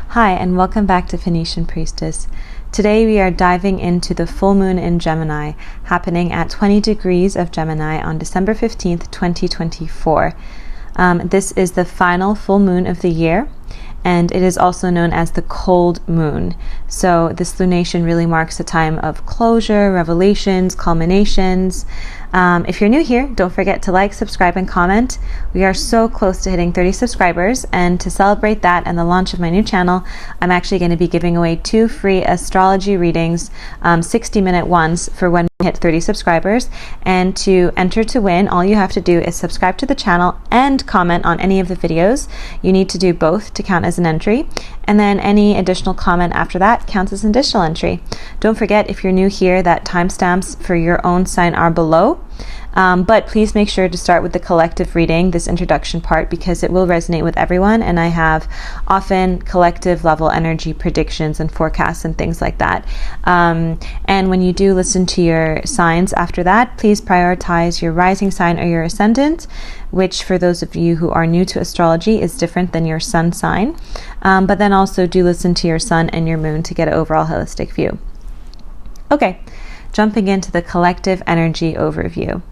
Hi, and welcome back to Phoenician Priestess. Today we are diving into the full moon in Gemini, happening at 20 degrees of Gemini on December 15th, 2024. This is the final full moon of the year, and it is also known as the cold moon. So this lunation really marks a time of closure, revelations, culminations. If you're new here, don't forget to like, subscribe, and comment. We are so close to hitting 30 subscribers, and to celebrate that and the launch of my new channel, I'm actually going to be giving away 2 free astrology readings, 60-minute ones for when we hit 30 subscribers. And to enter to win, all you have to do is subscribe to the channel and comment on any of the videos. You need to do both to count as an entry, and then any additional comment after that counts as an additional entry. Don't forget, if you're new here, that timestamps for your own sign are below. But please make sure to start with the collective reading, this introduction part, because it will resonate with everyone, and I have often collective level energy predictions and forecasts and things like that. And when you do listen to your signs after that, please prioritize your rising sign or your ascendant, which for those of you who are new to astrology is different than your sun sign. But then also do listen to your sun and your moon to get an overall holistic view. Okay, jumping into the collective energy overview.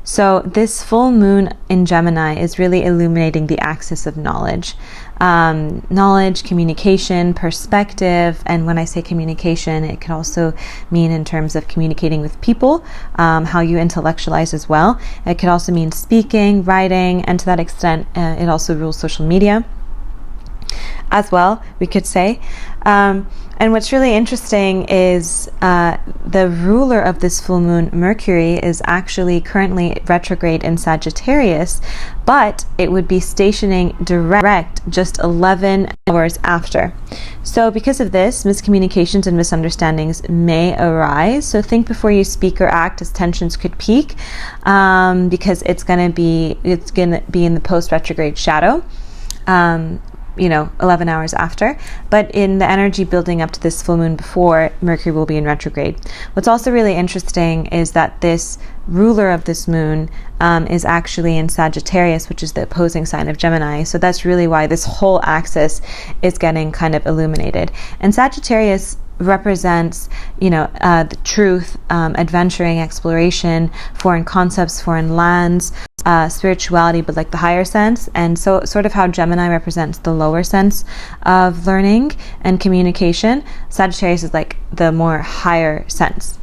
So this full moon in Gemini is really illuminating the axis of knowledge. Knowledge, communication, perspective, and when I say communication, it can also mean in terms of communicating with people, how you intellectualize as well. It could also mean speaking, writing, and to that extent, it also rules social media as well, we could say. And what's really interesting is the ruler of this full moon, Mercury, is actually currently retrograde in Sagittarius, but it would be stationing direct just 11 hours after. So because of this, miscommunications and misunderstandings may arise. So think before you speak or act, as tensions could peak, because it's gonna be in the post-retrograde shadow. 11 hours after, but in the energy building up to this full moon before, Mercury will be in retrograde. What's also really interesting is that this ruler of this moon is actually in Sagittarius, which is the opposing sign of Gemini. So that's really why this whole axis is getting kind of illuminated. And Sagittarius represents, the truth, adventuring, exploration, foreign concepts, foreign lands, spirituality, but like the higher sense. And so sort of how Gemini represents the lower sense of learning and communication, Sagittarius is like the more higher sense.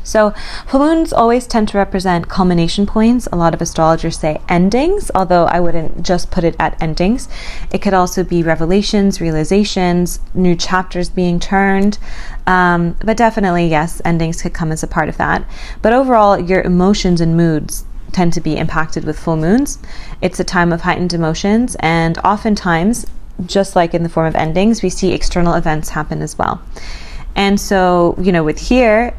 So full moons always tend to represent culmination points. A lot of astrologers say endings, although I wouldn't just put it at endings. It could also be revelations, realizations, new chapters being turned. But definitely, yes, endings could come as a part of that. But overall, your emotions and moods tend to be impacted with full moons. It's a time of heightened emotions, and oftentimes, just like in the form of endings, we see external events happen as well. And so, with here,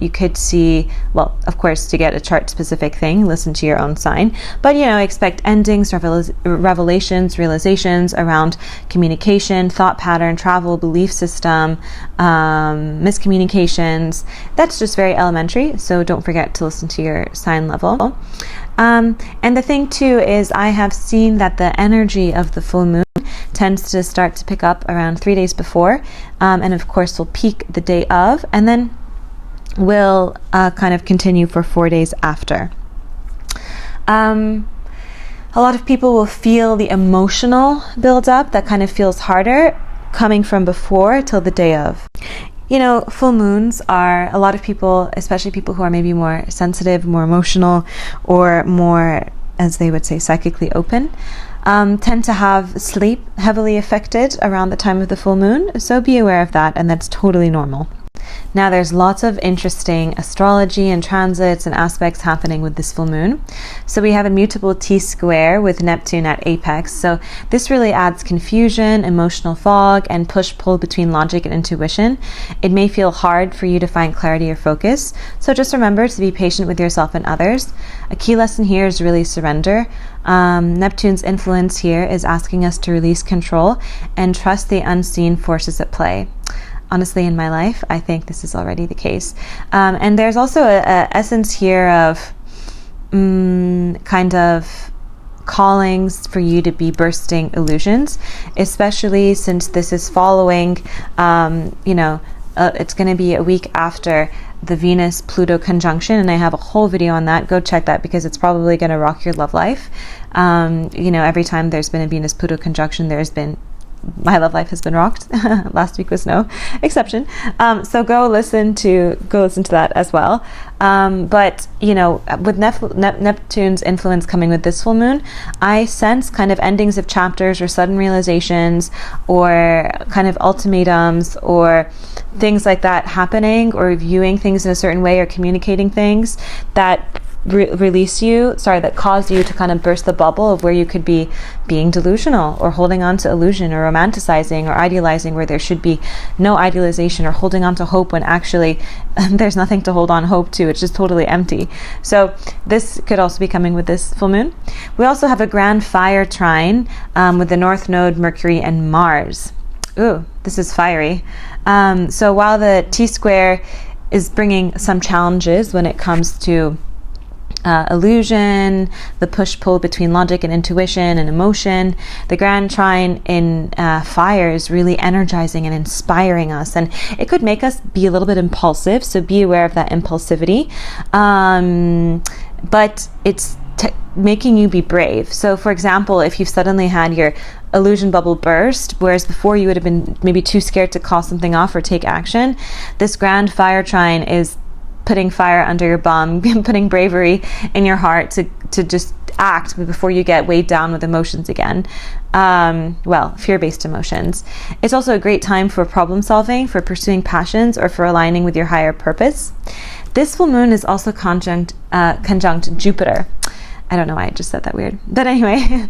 you could see, well, of course, to get a chart-specific thing, listen to your own sign. But, expect endings, revelations, realizations around communication, thought pattern, travel, belief system, miscommunications. That's just very elementary, so don't forget to listen to your sign level. And the thing, too, is I have seen that the energy of the full moon tends to start to pick up around 3 days before, and of course will peak the day of, and then will kind of continue for 4 days after. A lot of people will feel the emotional build-up that kind of feels harder coming from before till the day of. Full moons are, a lot of people, especially people who are maybe more sensitive, more emotional, or more, as they would say, psychically open, tend to have sleep heavily affected around the time of the full moon. So be aware of that, and that's totally normal. Now, there's lots of interesting astrology and transits and aspects happening with this full moon. So we have a mutable T-Square with Neptune at apex. So this really adds confusion, emotional fog, and push-pull between logic and intuition. It may feel hard for you to find clarity or focus. So just remember to be patient with yourself and others. A key lesson here is really surrender. Neptune's influence here is asking us to release control and trust the unseen forces at play. Honestly, in my life, I think this is already the case. And there's also a essence here of kind of callings for you to be bursting illusions, especially since this is following, it's going to be a week after the Venus-Pluto conjunction, and I have a whole video on that. Go check that because it's probably going to rock your love life. Every time there's been a Venus-Pluto conjunction, my love life has been rocked. Last week was no exception. So go listen to that as well. But with Neptune's influence coming with this full moon, I sense kind of endings of chapters or sudden realizations or kind of ultimatums or things like that happening, or viewing things in a certain way or communicating things that that cause you to kind of burst the bubble of where you could be being delusional or holding on to illusion or romanticizing or idealizing where there should be no idealization, or holding on to hope when actually there's nothing to hold on hope to. It's just totally empty. So this could also be coming with this full moon. We also have a grand fire trine with the North Node, Mercury, and Mars. Ooh, this is fiery. So while the T-Square is bringing some challenges when it comes to illusion, the push-pull between logic and intuition and emotion, the grand trine in fire is really energizing and inspiring us, and it could make us be a little bit impulsive, so be aware of that impulsivity, but it's making you be brave. So for example, if you've suddenly had your illusion bubble burst, whereas before you would have been maybe too scared to call something off or take action, this grand fire trine is putting fire under your bum, putting bravery in your heart to just act before you get weighed down with emotions again. Fear-based emotions. It's also a great time for problem solving, for pursuing passions, or for aligning with your higher purpose. This full moon is also conjunct Jupiter. I don't know why I just said that weird. But anyway,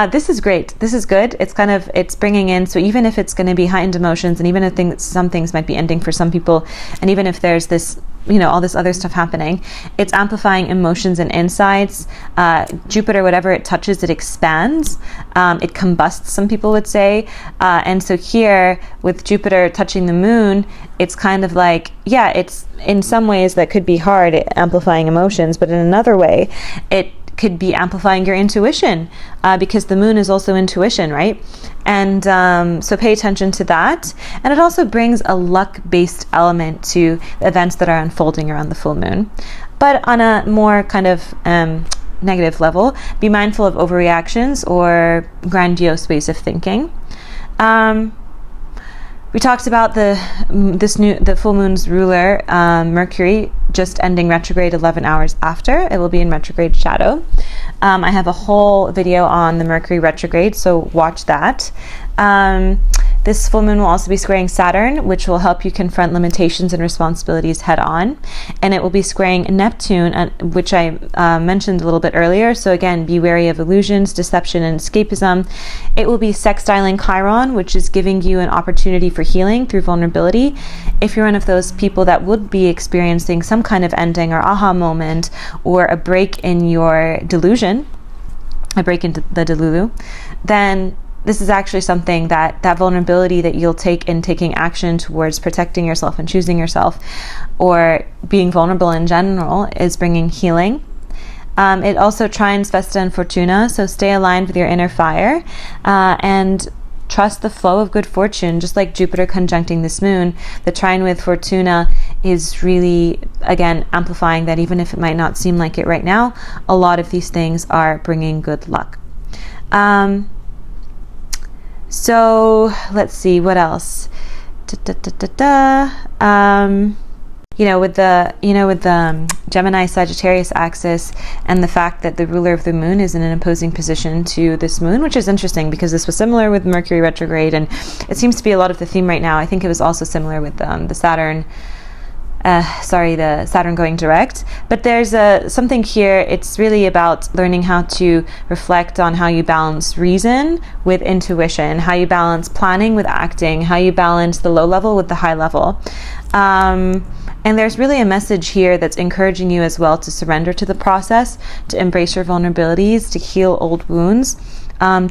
this is great. This is good. It's bringing in, so even if it's going to be heightened emotions, and even if some things might be ending for some people, and even if there's this, all this other stuff happening, it's amplifying emotions and insights. Jupiter, whatever it touches, it expands. It combusts, some people would say. And so here, with Jupiter touching the moon, it's kind of like, it's in some ways that could be hard, amplifying emotions, but in another way, it could be amplifying your intuition, because the moon is also intuition, right? And so pay attention to that. And it also brings a luck-based element to events that are unfolding around the full moon. But on a more kind of negative level, be mindful of overreactions or grandiose ways of thinking. We talked about the full moon's ruler, Mercury, just ending retrograde 11 hours after. It will be in retrograde shadow. I have a whole video on the Mercury retrograde, so watch that. This full moon will also be squaring Saturn, which will help you confront limitations and responsibilities head on. And it will be squaring Neptune, which I mentioned a little bit earlier. So again, be wary of illusions, deception, and escapism. It will be sextiling Chiron, which is giving you an opportunity for healing through vulnerability. If you're one of those people that would be experiencing some kind of ending or aha moment, or a break in your delusion, a break into the delulu, then this is actually something that vulnerability that you'll take in taking action towards protecting yourself and choosing yourself, or being vulnerable in general, is bringing healing. It also trines Vesta and Fortuna, so stay aligned with your inner fire and trust the flow of good fortune. Just like Jupiter conjuncting this moon, the trine with Fortuna is really, again, amplifying that even if it might not seem like it right now, a lot of these things are bringing good luck. So let's see what else. With the Gemini Sagittarius axis, and the fact that the ruler of the moon is in an opposing position to this moon, which is interesting because this was similar with Mercury retrograde, and it seems to be a lot of the theme right now. I think it was also similar with the Saturn going direct. But there's something here. It's really about learning how to reflect on how you balance reason with intuition, how you balance planning with acting, how you balance the low level with the high level. And there's really a message here that's encouraging you as well to surrender to the process, to embrace your vulnerabilities, to heal old wounds,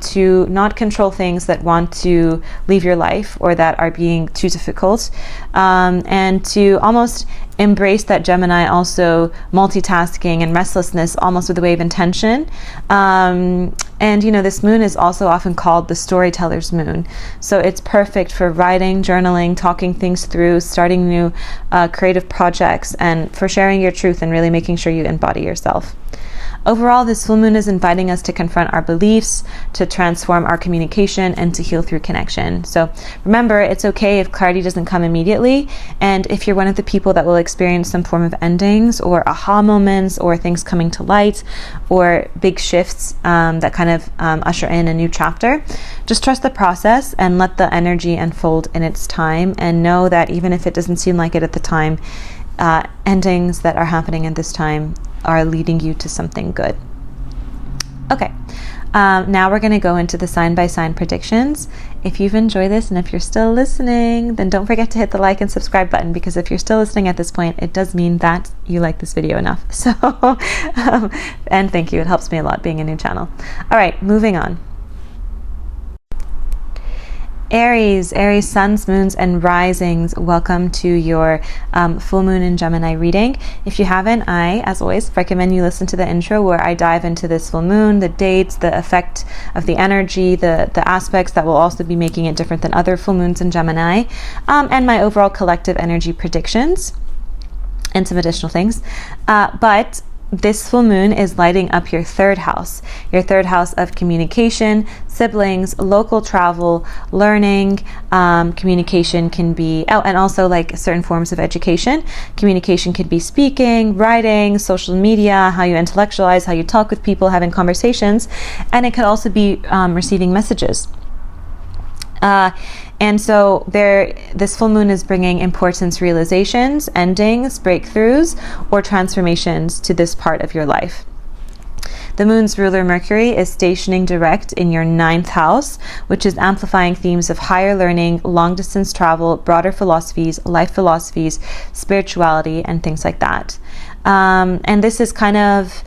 to not control things that want to leave your life or that are being too difficult, and to almost embrace that Gemini also multitasking and restlessness almost with a wave intention. And this moon is also often called the storyteller's moon. So it's perfect for writing, journaling, talking things through, starting new creative projects, and for sharing your truth and really making sure you embody yourself. Overall, this full moon is inviting us to confront our beliefs, to transform our communication, and to heal through connection. So remember, it's okay if clarity doesn't come immediately. And if you're one of the people that will experience some form of endings or aha moments or things coming to light or big shifts that kind of usher in a new chapter, just trust the process and let the energy unfold in its time, and know that even if it doesn't seem like it at the time, endings that are happening at this time are leading you to something good. Okay, now we're going to go into the sign-by-sign predictions. If you've enjoyed this and if you're still listening, then don't forget to hit the like and subscribe button, because if you're still listening at this point, it does mean that you like this video enough. So, and thank you. It helps me a lot being a new channel. All right, moving on. Aries, suns, moons, and risings, welcome to your full moon in Gemini reading. If you haven't, I, as always, recommend you listen to the intro where I dive into this full moon, the dates, the effect of the energy, the aspects that will also be making it different than other full moons in Gemini, and my overall collective energy predictions, and some additional things. But this full moon is lighting up your third house of communication, siblings, local travel, learning. Communication can be, and also like certain forms of education. Communication could be speaking, writing, social media, how you intellectualize, how you talk with people, having conversations, and it could also be receiving messages. And so this full moon is bringing importance, realizations, endings, breakthroughs, or transformations to this part of your life. The moon's ruler Mercury is stationing direct in your 9th house, which is amplifying themes of higher learning, long distance travel, broader philosophies, life philosophies, spirituality, and things like that. And this is kind of,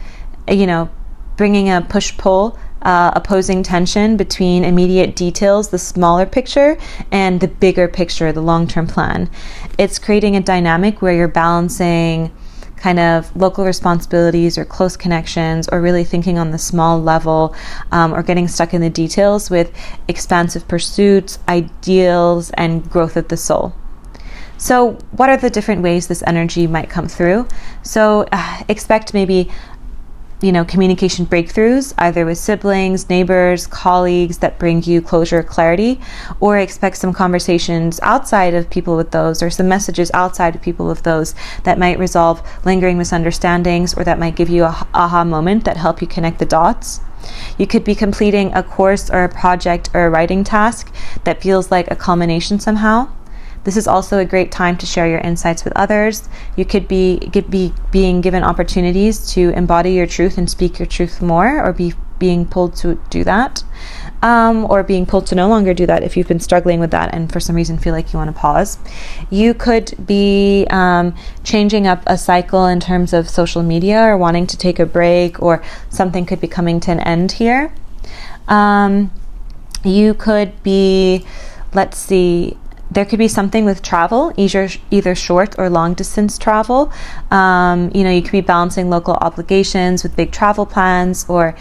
bringing a push-pull, opposing tension between immediate details, the smaller picture, and the bigger picture, the long-term plan. It's creating a dynamic where you're balancing kind of local responsibilities or close connections, or really thinking on the small level, or getting stuck in the details with expansive pursuits, ideals, and growth of the soul. So what are the different ways this energy might come through? So expect maybe communication breakthroughs, either with siblings, neighbors, colleagues, that bring you closure or clarity, or expect some conversations outside of people with those, or some messages outside of people with those that might resolve lingering misunderstandings, or that might give you a aha moment that help you connect the dots. You could be completing a course or a project or a writing task that feels like a culmination somehow. This is also a great time to share your insights with others. You could be being given opportunities to embody your truth and speak your truth more, or being pulled to do that, or being pulled to no longer do that if you've been struggling with that and for some reason feel like you want to pause. You could be changing up a cycle in terms of social media, or wanting to take a break, or something could be coming to an end here. You could be, there could be something with travel, either short or long distance travel. You could be balancing local obligations with big travel plans, or,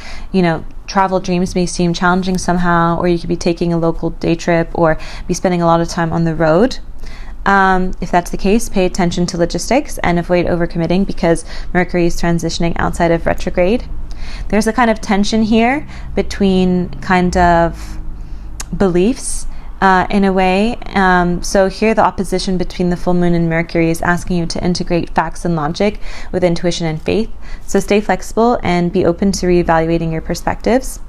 travel dreams may seem challenging somehow, or you could be taking a local day trip or be spending a lot of time on the road. If that's the case, pay attention to logistics and avoid overcommitting, because Mercury is transitioning outside of retrograde. There's a kind of tension here between kind of beliefs, in a way. So here the opposition between the full moon and Mercury is asking you to integrate facts and logic with intuition and faith. So stay flexible and be open to reevaluating your perspectives.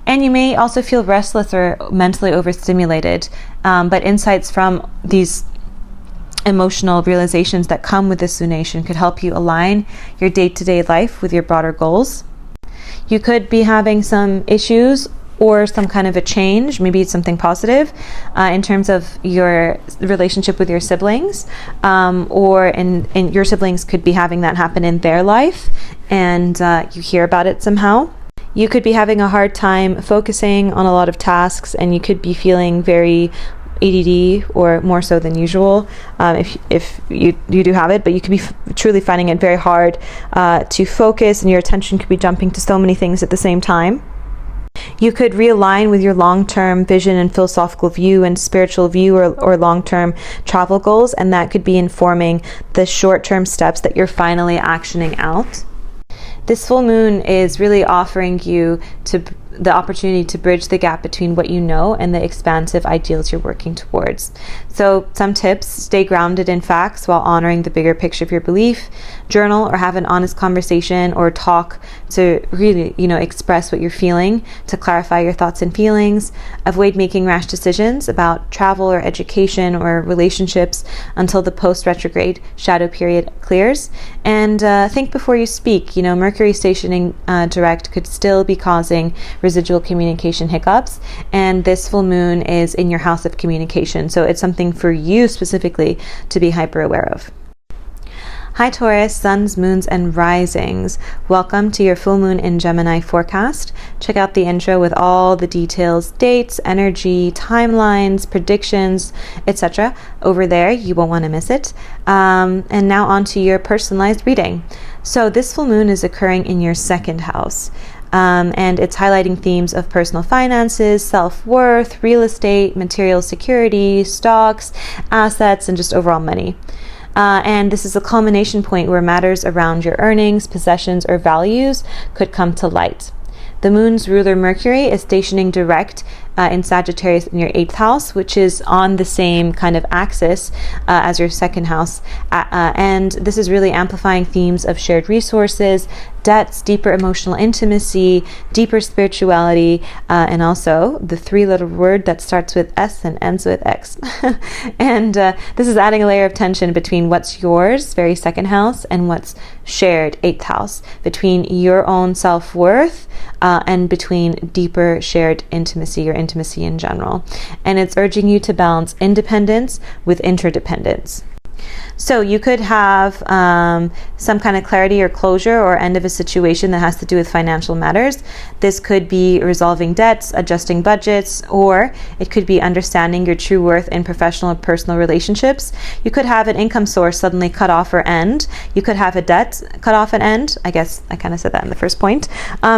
And you may also feel restless or mentally overstimulated, but insights from these emotional realizations that come with this lunation could help you align your day-to-day life with your broader goals. You could be having some issues or some kind of a change, maybe it's something positive, in terms of your relationship with your siblings, or in your siblings could be having that happen in their life, and you hear about it somehow. You could be having a hard time focusing on a lot of tasks, and you could be feeling very ADD, or more so than usual, if you do have it, but you could be truly finding it very hard to focus, and your attention could be jumping to so many things at the same time. You could realign with your long-term vision and philosophical view and spiritual view, or long-term travel goals, and that could be informing the short-term steps that you're finally actioning out. This full moon is really offering you the opportunity to bridge the gap between what you know and the expansive ideals you're working towards. So some tips: stay grounded in facts while honoring the bigger picture of your belief. Journal or have an honest conversation or talk to really, express what you're feeling, to clarify your thoughts and feelings. Avoid making rash decisions about travel or education or relationships until the post-retrograde shadow period clears. And think before you speak. Mercury Stationing Direct could still be causing residual communication hiccups, and this full moon is in your house of communication, so it's something for you specifically to be hyper aware of. Hi Taurus, suns, moons, and risings. Welcome to your full moon in Gemini forecast. Check out the intro with all the details, dates, energy, timelines, predictions, etc. over there. You won't want to miss it. And now on to your personalized reading. So this full moon is occurring in your second house. And it's highlighting themes of personal finances, self-worth, real estate, material security, stocks, assets, and just overall money. And this is a culmination point where matters around your earnings, possessions, or values could come to light. The moon's ruler Mercury is stationing direct in Sagittarius in your 8th house, which is on the same kind of axis as your second house. And this is really amplifying themes of shared resources, debts, deeper emotional intimacy, deeper spirituality, and also the 3-letter word that starts with S and ends with X. And this is adding a layer of tension between what's yours, very second house, and what's shared, 8th house, between your own self-worth and between deeper shared intimacy, or intimacy in general. And it's urging you to balance independence with interdependence. So you could have some kind of clarity or closure or end of a situation that has to do with financial matters. This could be resolving debts, adjusting budgets, or it could be understanding your true worth in professional and personal relationships. You could have an income source suddenly cut off or end. You could have a debt cut off and end. I guess I kind of said that in the first point.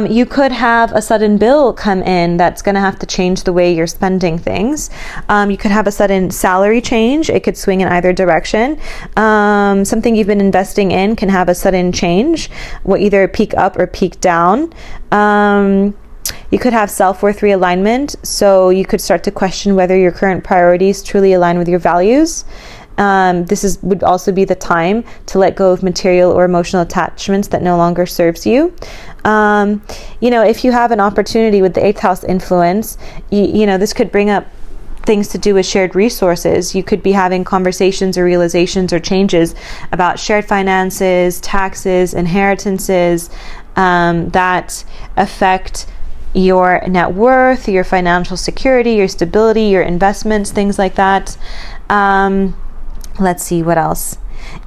You could have a sudden bill come in that's going to have to change the way you're spending things. You could have a sudden salary change. It could swing in either direction. Something you've been investing in can have a sudden change, will either peak up or peak down. You could have self-worth realignment, so you could start to question whether your current priorities truly align with your values. This would also be the time to let go of material or emotional attachments that no longer serves you. If you have an opportunity with the 8th house influence, this could bring up things to do with shared resources. You could be having conversations or realizations or changes about shared finances, taxes, inheritances that affect your net worth, your financial security, your stability, your investments, things like that. Let's see, what else?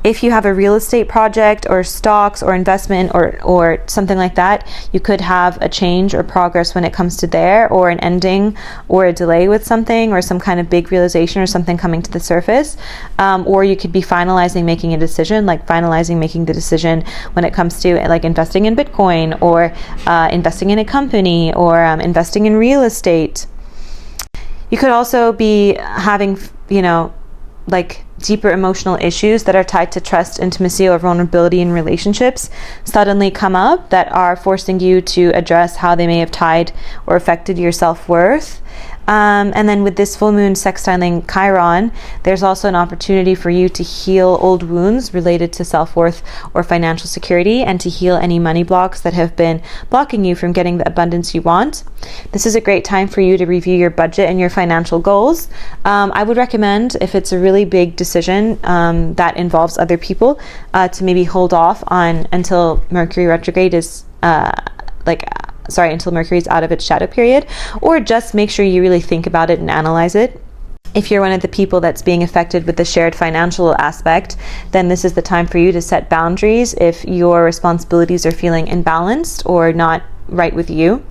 If you have a real estate project or stocks or investment or something like that, you could have a change or progress when it comes to there, or an ending or a delay with something, or some kind of big realization or something coming to the surface. Or you could be making a decision, like making the decision when it comes to like investing in Bitcoin, or investing in a company, or investing in real estate. You could also be having, like deeper emotional issues that are tied to trust, intimacy, or vulnerability in relationships suddenly come up that are forcing you to address how they may have tied or affected your self-worth. And then with this full moon sextiling Chiron, there's also an opportunity for you to heal old wounds related to self-worth or financial security, and to heal any money blocks that have been blocking you from getting the abundance you want. This is a great time for you to review your budget and your financial goals. I would recommend, if it's a really big decision that involves other people, to maybe hold off on until Mercury retrograde is until Mercury's out of its shadow period, or just make sure you really think about it and analyze it. If you're one of the people that's being affected with the shared financial aspect, then this is the time for you to set boundaries if your responsibilities are feeling imbalanced or not right with you.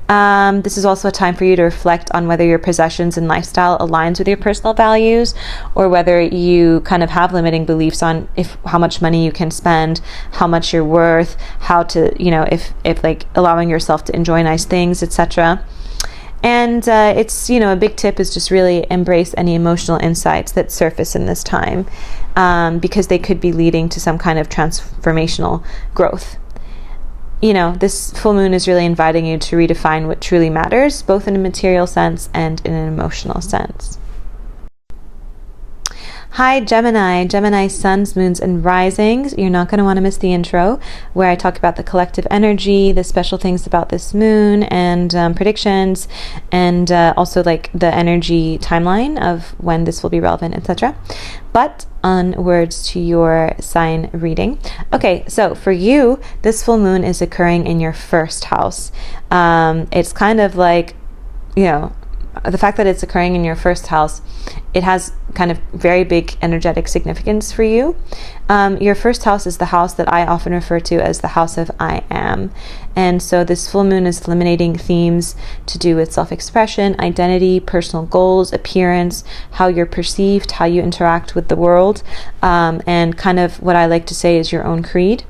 This is also a time for you to reflect on whether your possessions and lifestyle aligns with your personal values, or whether you kind of have limiting beliefs on how much money you can spend, how much you're worth, how to, if like allowing yourself to enjoy nice things, etc. And it's, a big tip is just really embrace any emotional insights that surface in this time, because they could be leading to some kind of transformational growth. This full moon is really inviting you to redefine what truly matters, both in a material sense and in an emotional sense. Hi, Gemini suns, moons, and risings. You're not going to want to miss the intro where I talk about the collective energy, the special things about this moon, and predictions, and also like the energy timeline of when this will be relevant, etc. But onwards to your sign reading. Okay, so for you, this full moon is occurring in your first house. It's kind of like, the fact that it's occurring in your first house, it has kind of very big energetic significance for you. Your first house is the house that I often refer to as the house of I am. And so this full moon is illuminating themes to do with self-expression, identity, personal goals, appearance, how you're perceived, how you interact with the world, and kind of what I like to say is your own creed.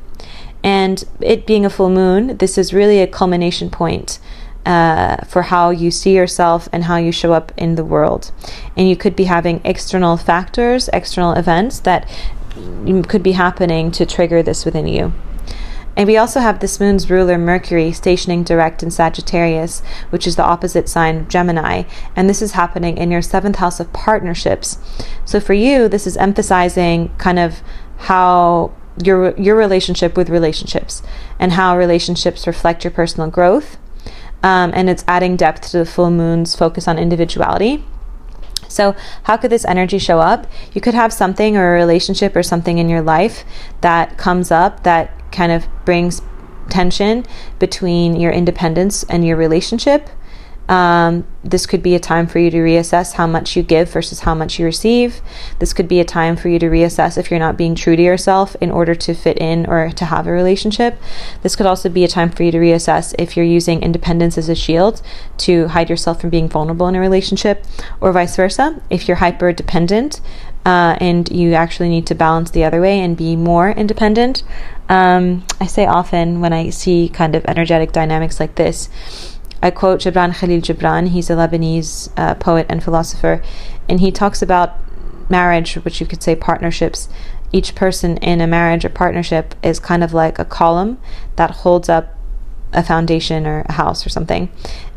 And it being a full moon, this is really a culmination point for how you see yourself and how you show up in the world. And you could be having external factors, external events that could be happening to trigger this within you. And we also have this moon's ruler, Mercury, stationing direct in Sagittarius, which is the opposite sign of Gemini. And this is happening in your 7th house of partnerships. So for you, this is emphasizing kind of how your relationship with relationships and how relationships reflect your personal growth. And it's adding depth to the full moon's focus on individuality. So how could this energy show up? You could have something or a relationship or something in your life that comes up that kind of brings tension between your independence and your relationship. This could be a time for you to reassess how much you give versus how much you receive. This could be a time for you to reassess if you're not being true to yourself in order to fit in or to have a relationship. This could also be a time for you to reassess if you're using independence as a shield to hide yourself from being vulnerable in a relationship, or vice versa. If you're hyper dependent and you actually need to balance the other way and be more independent. I say often when I see kind of energetic dynamics like this, I quote Gibran Khalil Gibran. He's a Lebanese poet and philosopher, and he talks about marriage, which you could say partnerships. Each person in a marriage or partnership is kind of like a column that holds up a foundation or a house or something.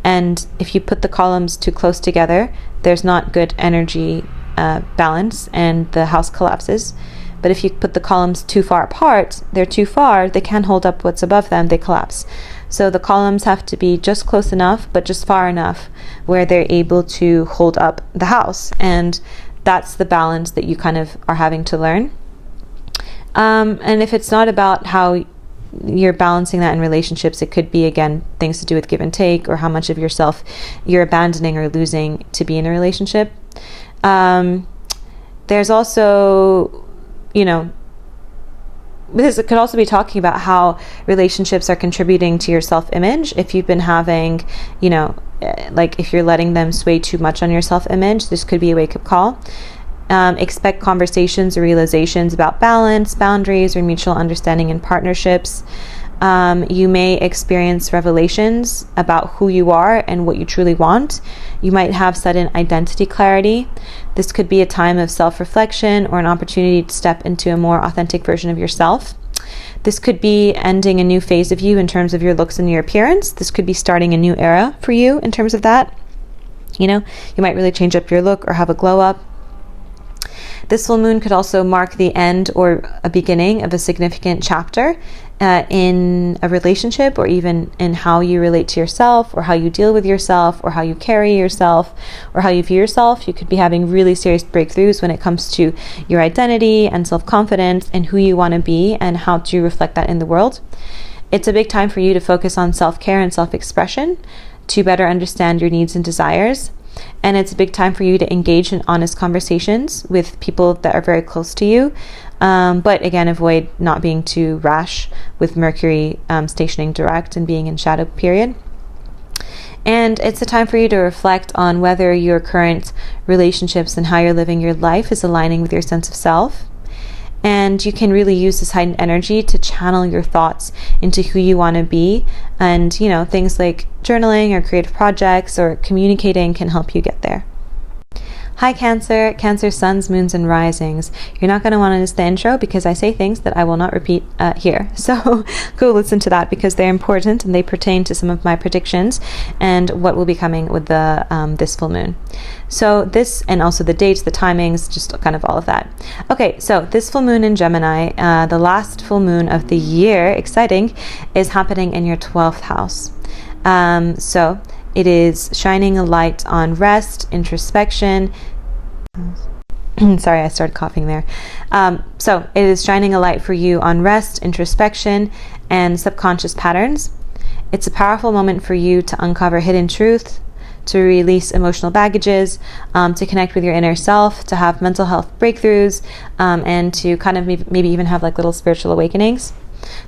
And if you put the columns too close together, there's not good energy balance and the house collapses. But if you put the columns too far apart, they're too far, they can't hold up what's above them, they collapse. So the columns have to be just close enough, but just far enough where they're able to hold up the house. And that's the balance that you kind of are having to learn. And if it's not about how you're balancing that in relationships, it could be, again, things to do with give and take, or how much of yourself you're abandoning or losing to be in a relationship. There's also, this could also be talking about how relationships are contributing to your self-image. If you've been having, like if you're letting them sway too much on your self-image, this could be a wake-up call. Expect conversations or realizations about balance, boundaries, or mutual understanding in partnerships. You may experience revelations about who you are and what you truly want. You might have sudden identity clarity. This could be a time of self-reflection or an opportunity to step into a more authentic version of yourself. This could be ending a new phase of you in terms of your looks and your appearance. This could be starting a new era for you in terms of that. You might really change up your look or have a glow up. This full moon could also mark the end or a beginning of a significant chapter in a relationship, or even in how you relate to yourself, or how you deal with yourself, or how you carry yourself, or how you view yourself. You could be having really serious breakthroughs when it comes to your identity and self-confidence and who you want to be and how to reflect that in the world. It's a big time for you to focus on self-care and self-expression to better understand your needs and desires. And it's a big time for you to engage in honest conversations with people that are very close to you. But again, avoid not being too rash with Mercury stationing direct and being in shadow period. And it's a time for you to reflect on whether your current relationships and how you're living your life is aligning with your sense of self. And you can really use this heightened energy to channel your thoughts into who you want to be. And, things like journaling or creative projects or communicating can help you get there. Hi Cancer, Cancer suns, moons, and risings. You're not going to want to miss the intro because I say things that I will not repeat here. So go listen to that because they're important and they pertain to some of my predictions and what will be coming with the this full moon. So this, and also the dates, the timings, just kind of all of that. Okay, so this full moon in Gemini, the last full moon of the year, exciting, is happening in your 12th house. So it is shining a light on rest, introspection. Sorry, I started coughing there. So it is shining a light for you on rest, introspection, and subconscious patterns. It's a powerful moment for you to uncover hidden truth, to release emotional baggages, to connect with your inner self, to have mental health breakthroughs, and to kind of maybe even have like little spiritual awakenings.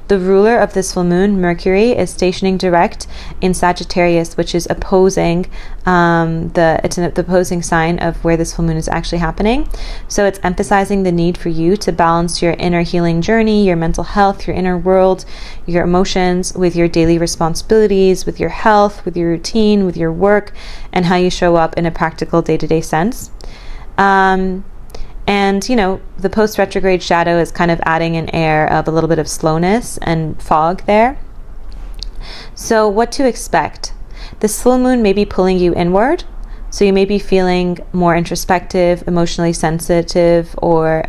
The ruler of this full moon, Mercury, is stationing direct in Sagittarius, which is opposing it's the opposing sign of where this full moon is actually happening. So it's emphasizing the need for you to balance your inner healing journey, your mental health, your inner world, your emotions with your daily responsibilities, with your health, with your routine, with your work, and how you show up in a practical day-to-day sense. And, the post-retrograde shadow is kind of adding an air of a little bit of slowness and fog there. So what to expect? This full moon may be pulling you inward. So you may be feeling more introspective, emotionally sensitive, or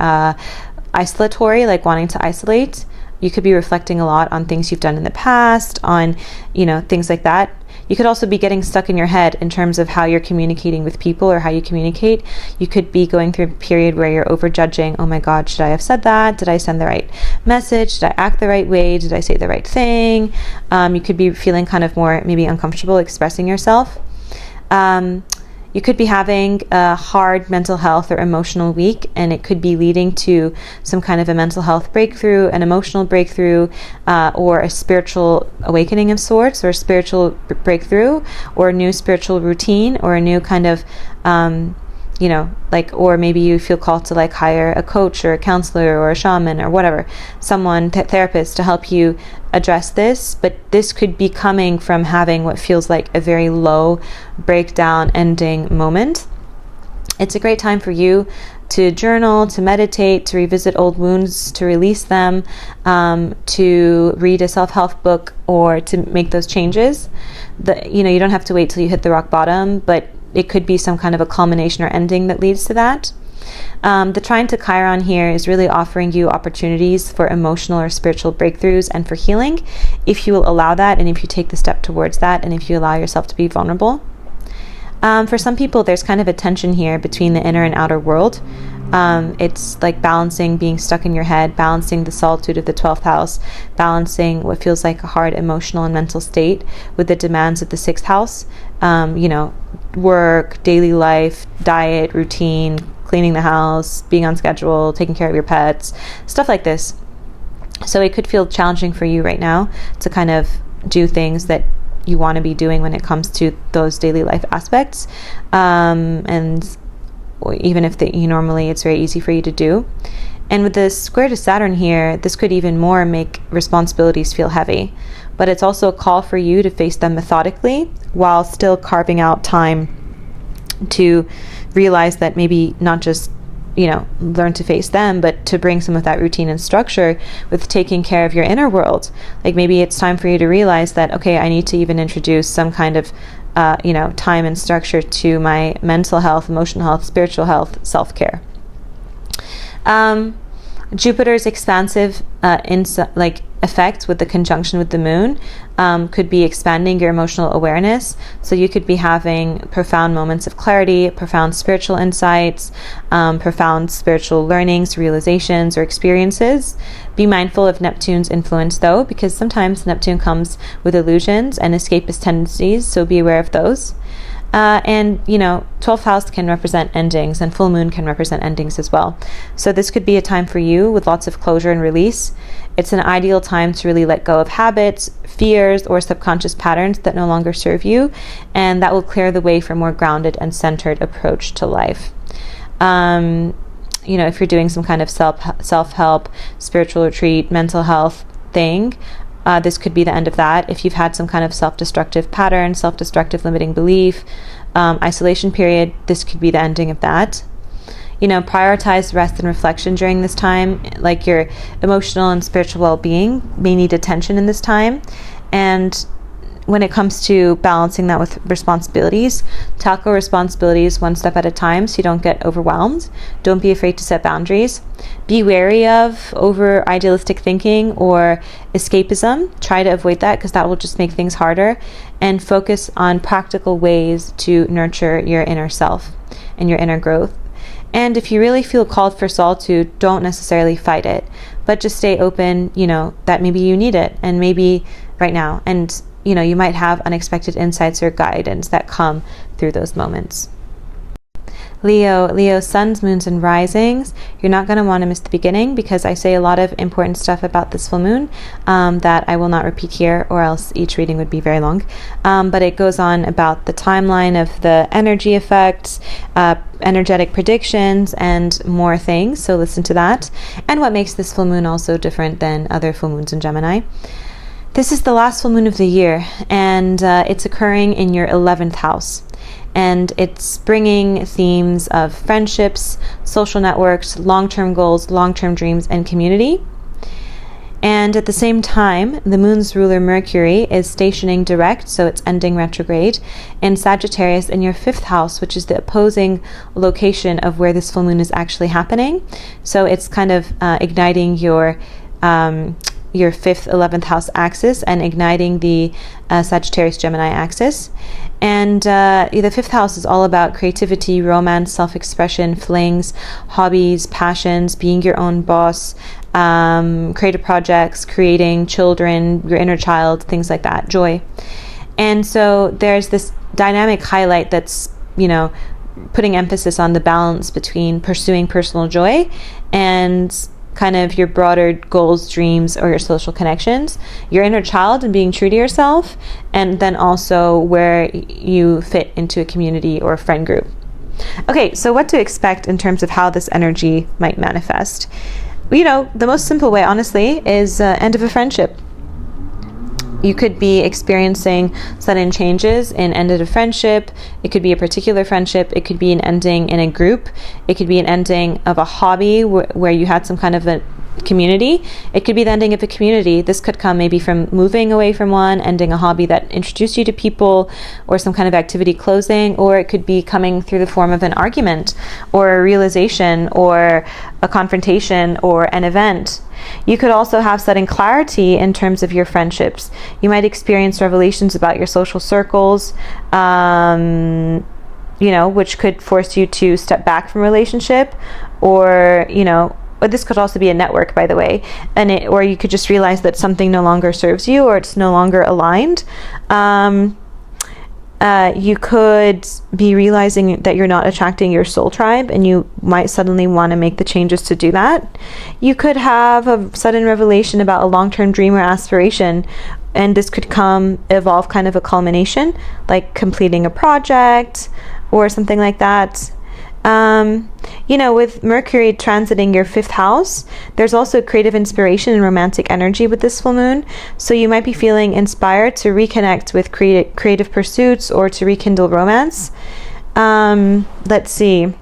isolatory, like wanting to isolate. You could be reflecting a lot on things you've done in the past, on, things like that. You could also be getting stuck in your head in terms of how you're communicating with people or how you communicate. You could be going through a period where you're overjudging. Oh my God, should I have said that? Did I send the right message? Did I act the right way? Did I say the right thing? You could be feeling kind of more maybe uncomfortable expressing yourself. You could be having a hard mental health or emotional week, and it could be leading to some kind of a mental health breakthrough, an emotional breakthrough, or a spiritual awakening of sorts, or a spiritual breakthrough, or a new spiritual routine, or a new kind of, or maybe you feel called to hire a coach or a counselor or a shaman or whatever, someone, therapist to help you address this. But this could be coming from having what feels like a very low breakdown ending moment. It's a great time for you to journal, to meditate, to revisit old wounds, to release them, to read a self-help book, or to make those changes. You don't have to wait till you hit the rock bottom, but it could be some kind of a culmination or ending that leads to that. The trine to Chiron here is really offering you opportunities for emotional or spiritual breakthroughs and for healing, if you will allow that, and if you take the step towards that, and if you allow yourself to be vulnerable. For some people, there's kind of a tension here between the inner and outer world. It's like balancing being stuck in your head, balancing the solitude of the 12th house, balancing what feels like a hard emotional and mental state with the demands of the 6th house. Work, daily life, diet, routine, cleaning the house, being on schedule, taking care of your pets, stuff like this. So it could feel challenging for you right now to kind of do things that you want to be doing when it comes to those daily life aspects. And even if normally it's very easy for you to do. And with the square to Saturn here, this could even more make responsibilities feel heavy. But it's also a call for you to face them methodically while still carving out time to realize that maybe not just, learn to face them, but to bring some of that routine and structure with taking care of your inner world. Like maybe it's time for you to realize that, okay, I need to even introduce some kind of time and structure to my mental health, emotional health, spiritual health, self-care. Jupiter's expansive effect with the conjunction with the moon could be expanding your emotional awareness. So you could be having profound moments of clarity, profound spiritual insights, profound spiritual learnings, realizations, or experiences. Be mindful of Neptune's influence though, because sometimes Neptune comes with illusions and escapist tendencies, so be aware of those. And, 12th house can represent endings, and full moon can represent endings as well. So this could be a time for you with lots of closure and release. It's an ideal time to really let go of habits, fears, or subconscious patterns that no longer serve you, and that will clear the way for a more grounded and centered approach to life. If you're doing some kind of self-help, spiritual retreat, mental health thing, this could be the end of that. If you've had some kind of self-destructive pattern, self-destructive limiting belief, isolation period, this could be the ending of that. Prioritize rest and reflection during this time. Like, your emotional and spiritual well-being may need attention in this time. And when it comes to balancing that with responsibilities, tackle responsibilities one step at a time so you don't get overwhelmed. Don't be afraid to set boundaries. Be wary of over idealistic thinking or escapism. Try to avoid that, because that will just make things harder. And focus on practical ways to nurture your inner self and your inner growth. And if you really feel called for solitude, don't necessarily fight it, but just stay open, that maybe you need it, and maybe right now. And you might have unexpected insights or guidance that come through those moments. Leo, suns, moons, and risings. You're not going to want to miss the beginning, because I say a lot of important stuff about this full moon that I will not repeat here, or else each reading would be very long. But it goes on about the timeline of the energy effects, energetic predictions, and more things. So listen to that. And what makes this full moon also different than other full moons in Gemini. This is the last full moon of the year, and it's occurring in your 11th house. And it's bringing themes of friendships, social networks, long-term goals, long-term dreams, and community. And at the same time, the moon's ruler Mercury is stationing direct, so it's ending retrograde, in Sagittarius in your 5th house, which is the opposing location of where this full moon is actually happening. So it's kind of igniting your 5th, 11th house axis and igniting the Sagittarius Gemini axis. And the 5th house is all about creativity, romance, self-expression, flings, hobbies, passions, being your own boss, creative projects, creating, children, your inner child, things like that, joy. And so there's this dynamic highlight that's, putting emphasis on the balance between pursuing personal joy and kind of your broader goals, dreams, or your social connections, your inner child and being true to yourself, and then also where you fit into a community or a friend group. Okay, so what to expect in terms of how this energy might manifest? The most simple way, honestly, is end of a friendship. You could be experiencing sudden changes in end of a friendship. It could be a particular friendship. It could be an ending in a group. It could be an ending of a hobby where you had some kind of a community. It could be the ending of a community. This could come maybe from moving away from one, ending a hobby that introduced you to people, or some kind of activity closing, or it could be coming through the form of an argument or a realization or a confrontation or an event. You could also have sudden clarity in terms of your friendships. You might experience revelations about your social circles, which could force you to step back from a relationship, or this could also be a network, by the way, or you could just realize that something no longer serves you, or it's no longer aligned. You could be realizing that you're not attracting your soul tribe, and you might suddenly want to make the changes to do that. You could have a sudden revelation about a long-term dream or aspiration, and this could evolve kind of a culmination, like completing a project or something like that. With Mercury transiting your 5th house, there's also creative inspiration and romantic energy with this full moon. So you might be feeling inspired to reconnect with creative pursuits or to rekindle romance. Let's see.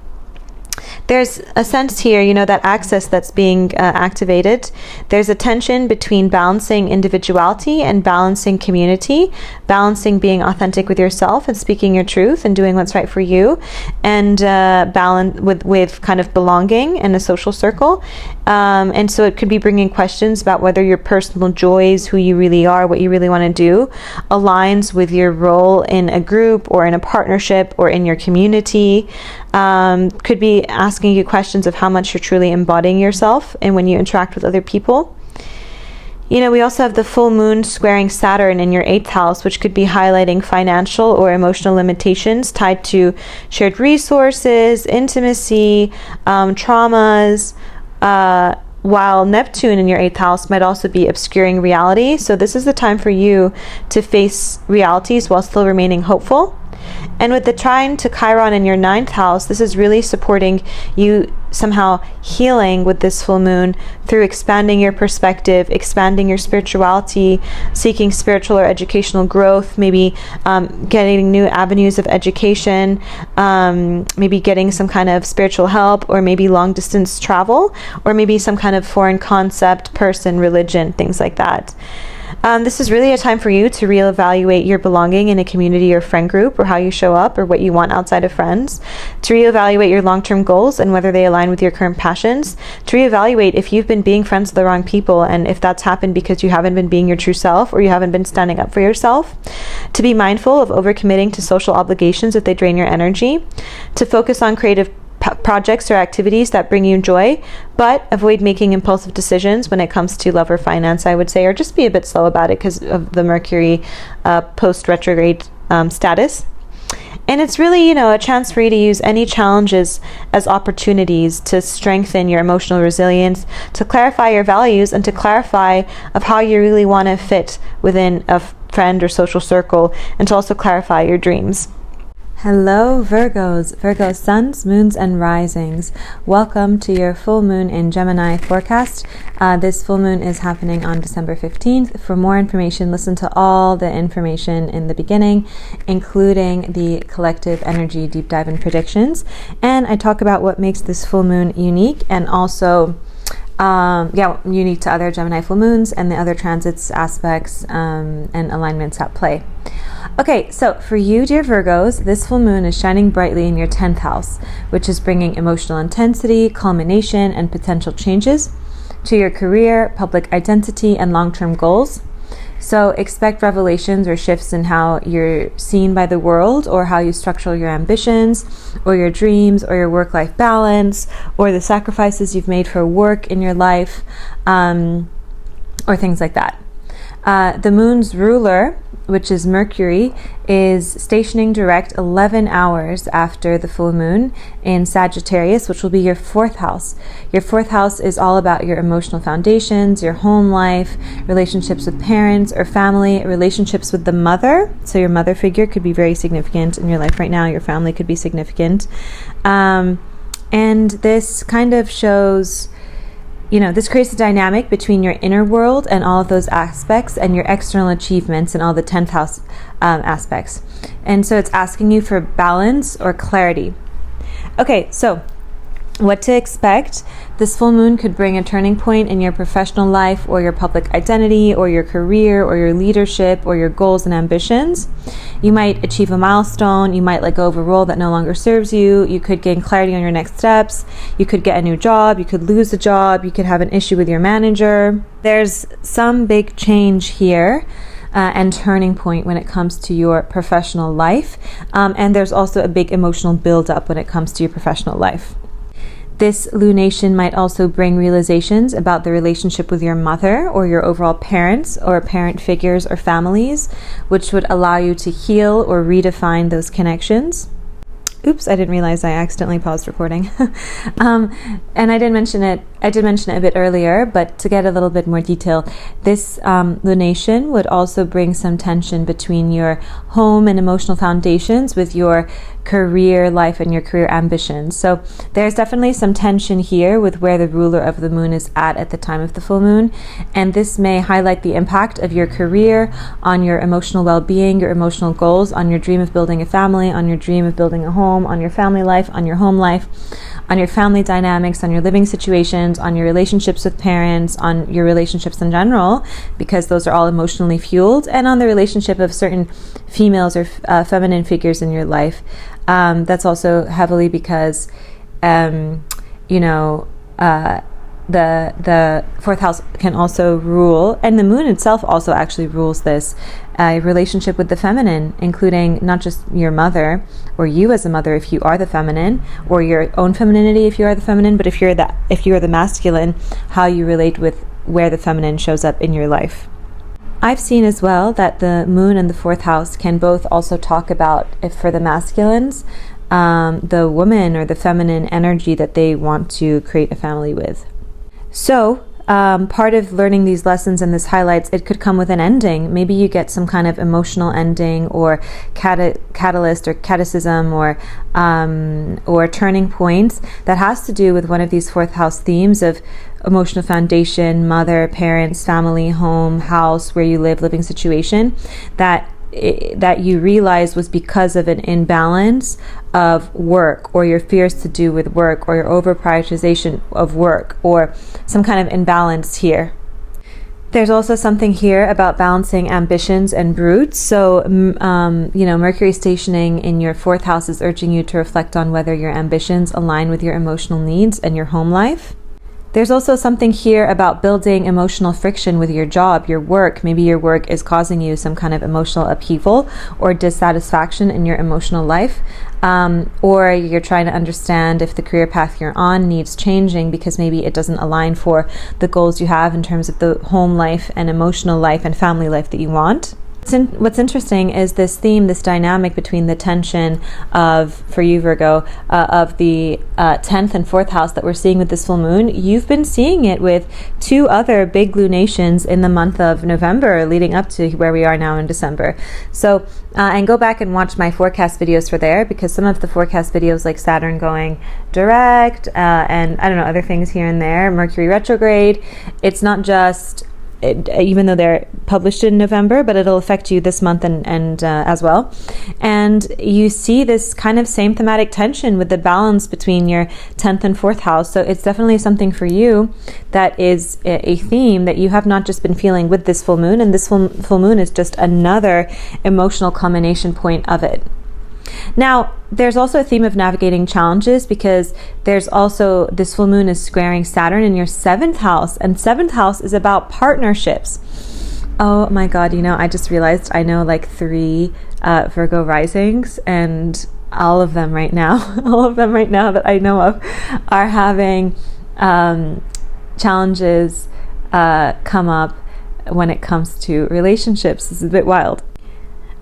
There's a sense here, that axis that's being activated. There's a tension between balancing individuality and balancing community, balancing being authentic with yourself and speaking your truth and doing what's right for you, and balance with kind of belonging in a social circle. And so it could be bringing questions about whether your personal joys, who you really are, what you really want to do, aligns with your role in a group or in a partnership or in your community. Could be asking you questions of how much you're truly embodying yourself and when you interact with other people. We also have the full moon squaring Saturn in your 8th house, which could be highlighting financial or emotional limitations tied to shared resources, intimacy, traumas, while Neptune in your 8th house might also be obscuring reality. So this is the time for you to face realities while still remaining hopeful. And with the trine to Chiron in your 9th house, this is really supporting you somehow healing with this full moon through expanding your perspective, expanding your spirituality, seeking spiritual or educational growth, maybe getting new avenues of education, maybe getting some kind of spiritual help, or maybe long distance travel, or maybe some kind of foreign concept, person, religion, things like that. This is really a time for you to reevaluate your belonging in a community or friend group, or how you show up, or what you want outside of friends, to reevaluate your long-term goals and whether they align with your current passions, to reevaluate if you've been being friends with the wrong people and if that's happened because you haven't been being your true self or you haven't been standing up for yourself, to be mindful of overcommitting to social obligations if they drain your energy, to focus on creative projects or activities that bring you joy, but avoid making impulsive decisions when it comes to love or finance, I would say, or just be a bit slow about it because of the Mercury post-retrograde status. And it's really, a chance for you to use any challenges as opportunities to strengthen your emotional resilience, to clarify your values, and to clarify of how you really want to fit within a friend or social circle, and to also clarify your dreams. Hello Virgos, Virgo suns, moons, and risings. Welcome to your full moon in Gemini forecast. This full moon is happening on December 15th. For more information, listen to all the information in the beginning, including the collective energy deep dive and predictions. And I talk about what makes this full moon unique, and also unique to other Gemini full moons and the other transits, aspects, and alignments at play. Okay, so for you, dear Virgos, this full moon is shining brightly in your 10th house, which is bringing emotional intensity, culmination, and potential changes to your career, public identity, and long-term goals. So expect revelations or shifts in how you're seen by the world, or how you structure your ambitions, or your dreams, or your work-life balance, or the sacrifices you've made for work in your life, or things like that. The moon's ruler, which is Mercury, is stationing direct 11 hours after the full moon in Sagittarius, which will be your 4th house. Your 4th house is all about your emotional foundations, your home life, relationships with parents or family, relationships with the mother. So your mother figure could be very significant in your life right now. Your family could be significant. And this kind of shows, this creates a dynamic between your inner world and all of those aspects and your external achievements and all the 10th house aspects. And so it's asking you for balance or clarity. Okay, so what to expect. This full moon could bring a turning point in your professional life, or your public identity, or your career, or your leadership, or your goals and ambitions. You might achieve a milestone. You might let go of a role that no longer serves you. You could gain clarity on your next steps. You could get a new job. You could lose a job. You could have an issue with your manager. There's some big change here. And turning point when it comes to your professional life. And there's also a big emotional buildup when it comes to your professional life. This lunation might also bring realizations about the relationship with your mother, or your overall parents, or parent figures or families, which would allow you to heal or redefine those connections. Oops, I didn't realize I accidentally paused recording. And I did mention it a bit earlier, but to get a little bit more detail, this lunation would also bring some tension between your home and emotional foundations with your career life and your career ambitions. So there's definitely some tension here with where the ruler of the moon is at the time of the full moon, and this may highlight the impact of your career on your emotional well-being, your emotional goals, on your dream of building a family, on your dream of building a home, on your family life, on your home life, on your family dynamics, on your living situations, on your relationships with parents, on your relationships in general, because those are all emotionally fueled, and on the relationship of certain females or feminine figures in your life. That's also heavily because, the 4th house can also rule, and the moon itself also actually rules this, relationship with the feminine, including not just your mother, or you as a mother if you are the feminine, or your own femininity if you are the feminine, but if you are the masculine, how you relate with where the feminine shows up in your life. I've seen as well that the moon and the fourth house can both also talk about, if for the masculines, the woman or the feminine energy that they want to create a family with. So part of learning these lessons and this highlights, it could come with an ending. Maybe you get some kind of emotional ending or catalyst or catechism or turning points that has to do with one of these fourth house themes of emotional foundation, mother, parents, family, home, house, where you live, living situation, that you realize was because of an imbalance of work, or your fears to do with work, or your over prioritization of work, or some kind of imbalance here. There's also something here about balancing ambitions and brutes. So, Mercury stationing in your fourth house is urging you to reflect on whether your ambitions align with your emotional needs and your home life. There's also something here about building emotional friction with your job, your work. Maybe your work is causing you some kind of emotional upheaval or dissatisfaction in your emotional life. Or you're trying to understand if the career path you're on needs changing because maybe it doesn't align for the goals you have in terms of the home life and emotional life and family life that you want. What's interesting is this theme, this dynamic between the tension of, for you Virgo, of the 10th and 4th house that we're seeing with this full moon. You've been seeing it with two other big lunations in the month of November leading up to where we are now in December. So, and go back and watch my forecast videos for there, because some of the forecast videos like Saturn going direct and I don't know, other things here and there, Mercury retrograde, it's not just even though they're published in November, but it'll affect you this month and as well. And you see this kind of same thematic tension with the balance between your 10th and 4th house. So it's definitely something for you that is a theme that you have not just been feeling with this full moon, and this full moon is just another emotional culmination point of it. Now, there's also a theme of navigating challenges, because there's also, this full moon is squaring Saturn in your 7th house, and 7th house is about partnerships. Oh my God, I just realized I know like 3 Virgo risings, and all of them right now that I know of are having challenges come up when it comes to relationships. This is a bit wild.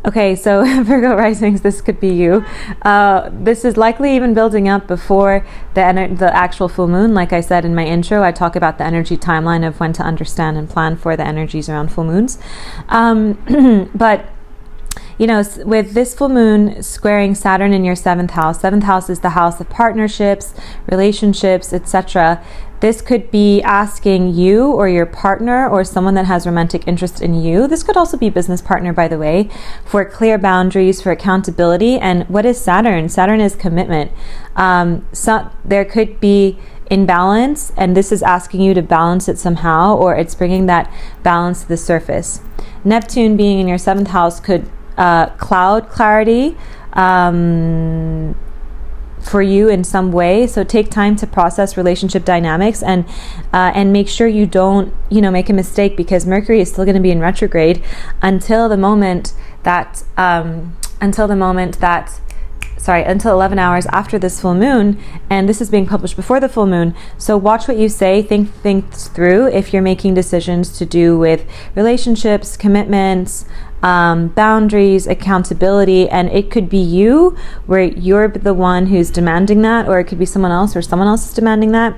Okay, so Virgo risings, this could be you. This is likely even building up before the actual full moon. Like I said in my intro, I talk about the energy timeline of when to understand and plan for the energies around full moons. But with this full moon squaring Saturn in your 7th house is the house of partnerships, relationships, etc. This could be asking you or your partner or someone that has romantic interest in you. This could also be business partner, by the way, for clear boundaries, for accountability. And what is Saturn? Saturn is commitment. So there could be imbalance, and this is asking you to balance it somehow, or it's bringing that balance to the surface. Neptune being in your 7th house could cloud clarity for you in some way. So take time to process relationship dynamics and make sure you don't make a mistake, because Mercury is still going to be in retrograde until 11 hours after this full moon, and this is being published before the full moon. So watch what you say, think through if you're making decisions to do with relationships, commitments, boundaries, accountability. And it could be you, where you're the one who's demanding that, or it could be someone else, or someone else is demanding that,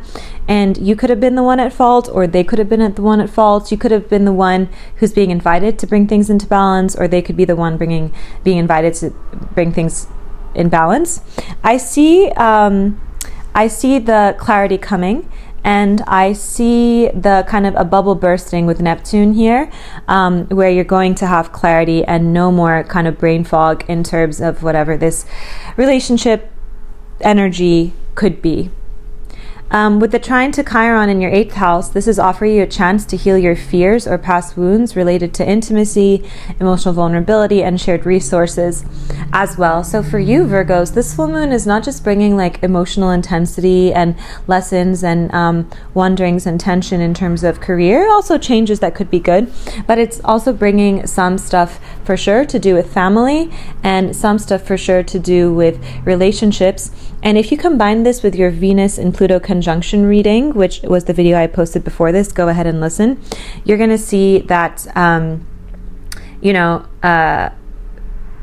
and you could have been the one at fault, or they could have been the one at fault. You could have been the one who's being invited to bring things into balance, or they could be the one being invited to bring things in balance. I see the clarity coming, and I see the kind of a bubble bursting with Neptune here, where you're going to have clarity and no more kind of brain fog in terms of whatever this relationship energy could be. With the trine to Chiron in your 8th house, this is offering you a chance to heal your fears or past wounds related to intimacy, emotional vulnerability, and shared resources as well. So for you, Virgos, this full moon is not just bringing like emotional intensity and lessons and wonderings and tension in terms of career, also changes that could be good, but it's also bringing some stuff for sure to do with family, and some stuff for sure to do with relationships. And if you combine this with your Venus and Pluto conjunction reading, which was the video I posted before this, go ahead and listen, you're going to see that,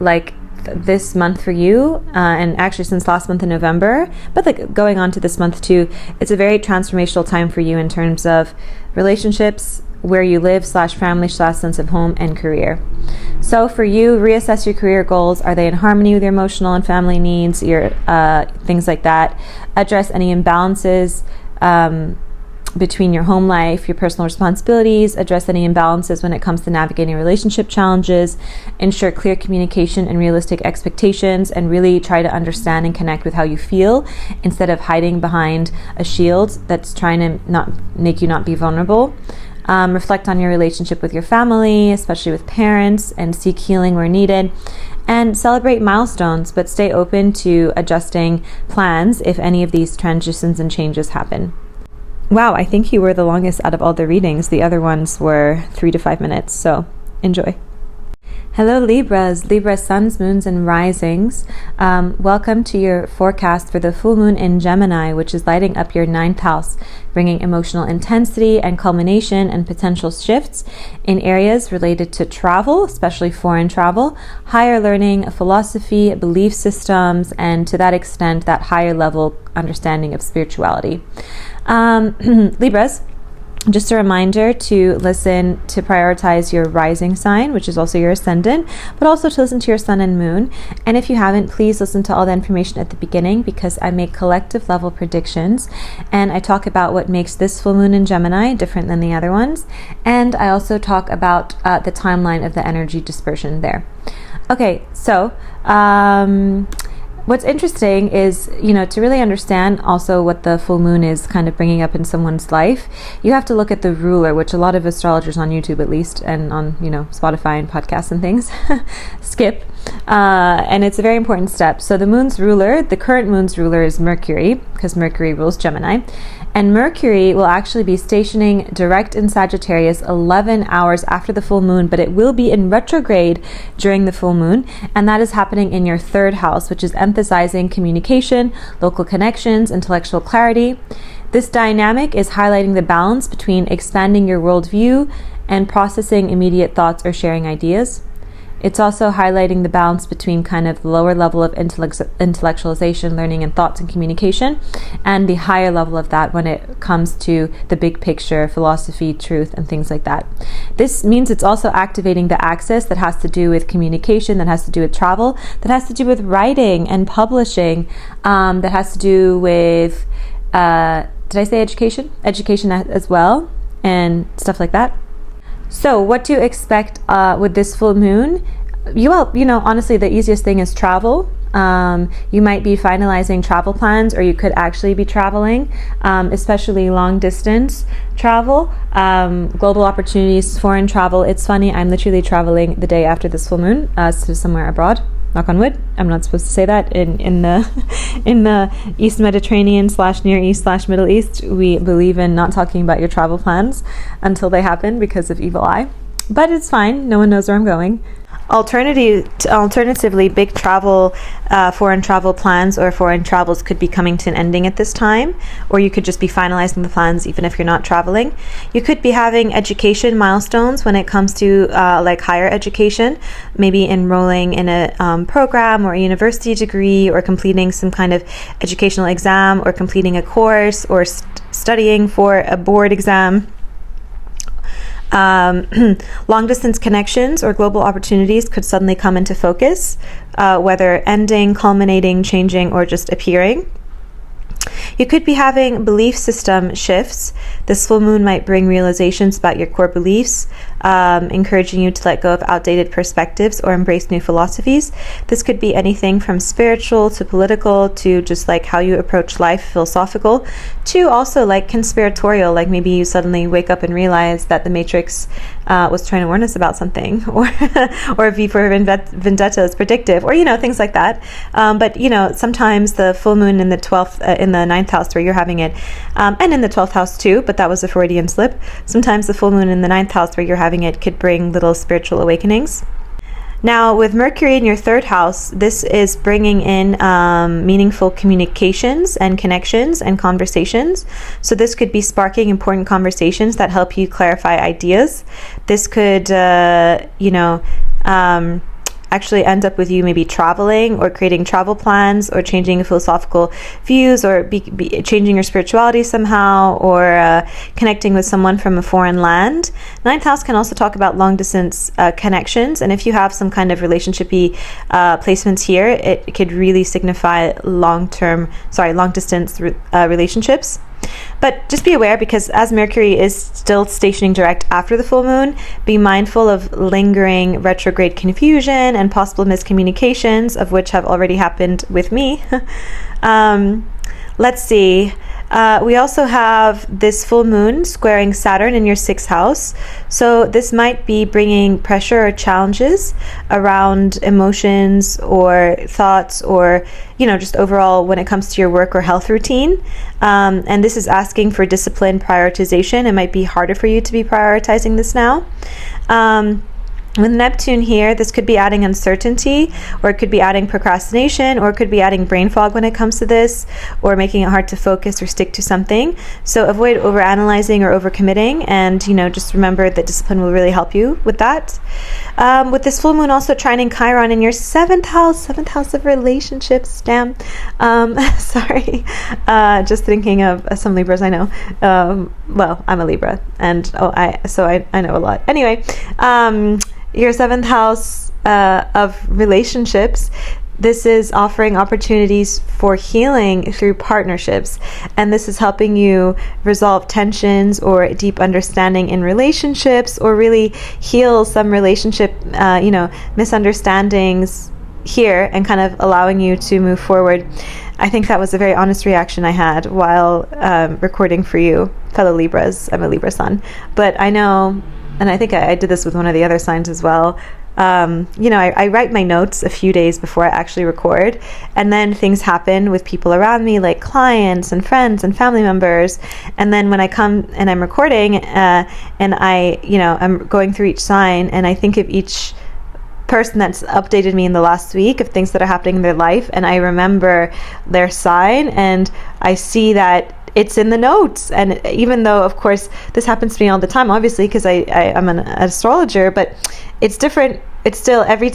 like this month for you, and actually since last month in November, but like going on to this month too, it's a very transformational time for you in terms of relationships, where you live / family / sense of home and career. So for you, reassess your career goals. Are they in harmony with your emotional and family needs, your things like that? Address any imbalances between your home life, your personal responsibilities. Address any imbalances when it comes to navigating relationship challenges. Ensure clear communication and realistic expectations, and really try to understand and connect with how you feel instead of hiding behind a shield that's trying to not make you not be vulnerable. Reflect on your relationship with your family, especially with parents, and seek healing where needed. And celebrate milestones, but stay open to adjusting plans if any of these transitions and changes happen. Wow, I think you were the longest out of all the readings. The other ones were 3 to 5 minutes, so enjoy. Hello Libras, Libra suns, moons, and risings. Welcome to your forecast for the full moon in Gemini, which is lighting up your 9th house, bringing emotional intensity and culmination and potential shifts in areas related to travel, especially foreign travel, higher learning, philosophy, belief systems, and to that extent, that higher level understanding of spirituality. Libras, just a reminder to listen, to prioritize your rising sign, which is also your ascendant, but also to listen to your sun and moon. And if you haven't, please listen to all the information at the beginning, because I make collective level predictions and I talk about what makes this full moon in Gemini different than the other ones. And I also talk about the timeline of the energy dispersion there. Okay, so what's interesting is, to really understand also what the full moon is kind of bringing up in someone's life, you have to look at the ruler, which a lot of astrologers on YouTube at least, and on, Spotify and podcasts and things, skip. And it's a very important step. So the moon's ruler, the current moon's ruler, is Mercury, because Mercury rules Gemini. And Mercury will actually be stationing direct in Sagittarius 11 hours after the full moon, but it will be in retrograde during the full moon. And that is happening in your 3rd house, which is emphasizing communication, local connections, intellectual clarity. This dynamic is highlighting the balance between expanding your worldview and processing immediate thoughts or sharing ideas. It's also highlighting the balance between kind of the lower level of intellectualization, learning, and thoughts and communication, and the higher level of that when it comes to the big picture, philosophy, truth, and things like that. This means it's also activating the axis that has to do with communication, that has to do with travel, that has to do with writing and publishing, that has to do with, did I say education? Education as well, and stuff like that. So what to expect with this full moon? Honestly, the easiest thing is travel. You might be finalizing travel plans, or you could actually be traveling, especially long distance travel, global opportunities, foreign travel. It's funny, I'm literally traveling the day after this full moon to somewhere abroad. Knock on wood. I'm not supposed to say that in the East Mediterranean / Near East / Middle East. We believe in not talking about your travel plans until they happen because of evil eye. But it's fine. No one knows where I'm going. Alternatively, big travel, foreign travel plans or foreign travels could be coming to an ending at this time, or you could just be finalizing the plans even if you're not traveling. You could be having education milestones when it comes to like higher education, maybe enrolling in a program or a university degree, or completing some kind of educational exam, or completing a course, or studying for a board exam. Long distance connections or global opportunities could suddenly come into focus, whether ending, culminating, changing, or just appearing. You could be having belief system shifts. This full moon might bring realizations about your core beliefs, encouraging you to let go of outdated perspectives or embrace new philosophies. This could be anything from spiritual to political to just like how you approach life, philosophical, to also like conspiratorial, like maybe you suddenly wake up and realize that the Matrix was trying to warn us about something, or V for Vendetta is predictive, or things like that. But sometimes the full moon in the 12th, in the 9th house where you're having it, and in the 12th house too, but that was a Freudian slip. Sometimes the full moon in the 9th house where you're having it could bring little spiritual awakenings. Now, with Mercury in your third house, this is bringing in meaningful communications and connections and conversations. So this could be sparking important conversations that help you clarify ideas. This could, actually end up with you maybe traveling or creating travel plans or changing philosophical views or changing your spirituality somehow, or connecting with someone from a foreign land. Ninth house can also talk about long distance connections, and if you have some kind of relationshipy placements here, it could really signify long distance relationships. But just be aware, because as Mercury is still stationing direct after the full moon, be mindful of lingering retrograde confusion and possible miscommunications, of which have already happened with me. Let's see. We also have this full moon squaring Saturn in your sixth house. So this might be bringing pressure or challenges around emotions or thoughts, or, just overall when it comes to your work or health routine. And this is asking for disciplined prioritization. It might be harder for you to be prioritizing this now. With Neptune here, this could be adding uncertainty, or it could be adding procrastination, or it could be adding brain fog when it comes to this, or making it hard to focus or stick to something. So avoid overanalyzing or overcommitting, and just remember that discipline will really help you with that. With this full moon also trining Chiron in your seventh house of relationships. Damn. Sorry. Just thinking of some Libras I know. Well, I'm a Libra, and I know a lot. Anyway, your seventh house of relationships, this is offering opportunities for healing through partnerships, and this is helping you resolve tensions or deep understanding in relationships, or really heal some relationship misunderstandings here, and kind of allowing you to move forward. I think that was a very honest reaction I had while recording for you, fellow Libras. I'm a Libra sun, but I know, and I think I did this with one of the other signs as well. I write my notes a few days before I actually record, and then things happen with people around me, like clients and friends and family members. And then when I come and I'm recording, and I'm going through each sign, and I think of each person that's updated me in the last week of things that are happening in their life, and I remember their sign, and I see that it's in the notes. And even though, of course, this happens to me all the time, obviously, because I'm an astrologer, but it's different. It's still every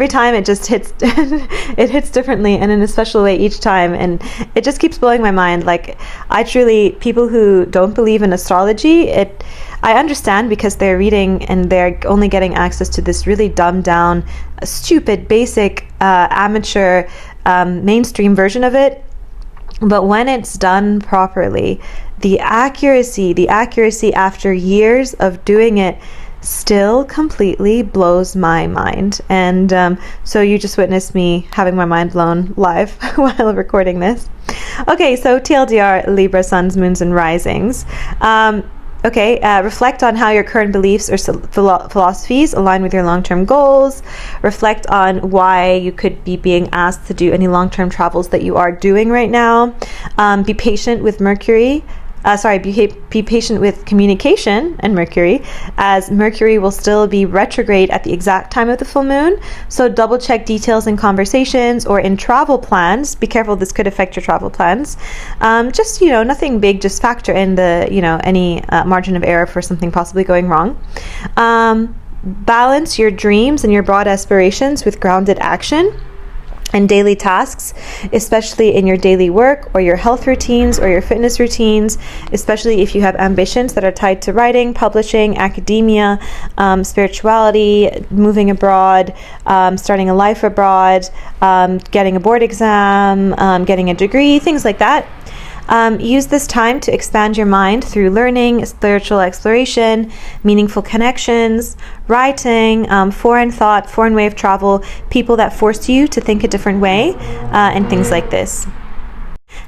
time it just hits it hits differently and in a special way each time, and it just keeps blowing my mind. Like, I truly, people who don't believe in astrology, I understand, because they're reading and they're only getting access to this really dumbed down, stupid, basic, amateur, mainstream version of it. But when it's done properly, the accuracy after years of doing it still completely blows my mind. And so you just witnessed me having my mind blown live while recording this. Okay, so TLDR, Libra suns, moons, and risings. Reflect on how your current beliefs or philosophies align with your long-term goals. Reflect on why you could be being asked to do any long-term travels that you are doing right now. Be patient with Mercury. Be patient with communication and Mercury, as Mercury will still be retrograde at the exact time of the full moon. So double check details in conversations or in travel plans. Be careful, this could affect your travel plans. Just, nothing big, just factor in the, any margin of error for something possibly going wrong. Balance your dreams and your broad aspirations with grounded action and daily tasks, especially in your daily work or your health routines or your fitness routines, especially if you have ambitions that are tied to writing, publishing, academia, spirituality, moving abroad, starting a life abroad, getting a board exam, getting a degree, things like that. Use this time to expand your mind through learning, spiritual exploration, meaningful connections, writing, foreign thought, foreign way of travel, people that force you to think a different way, and things like this.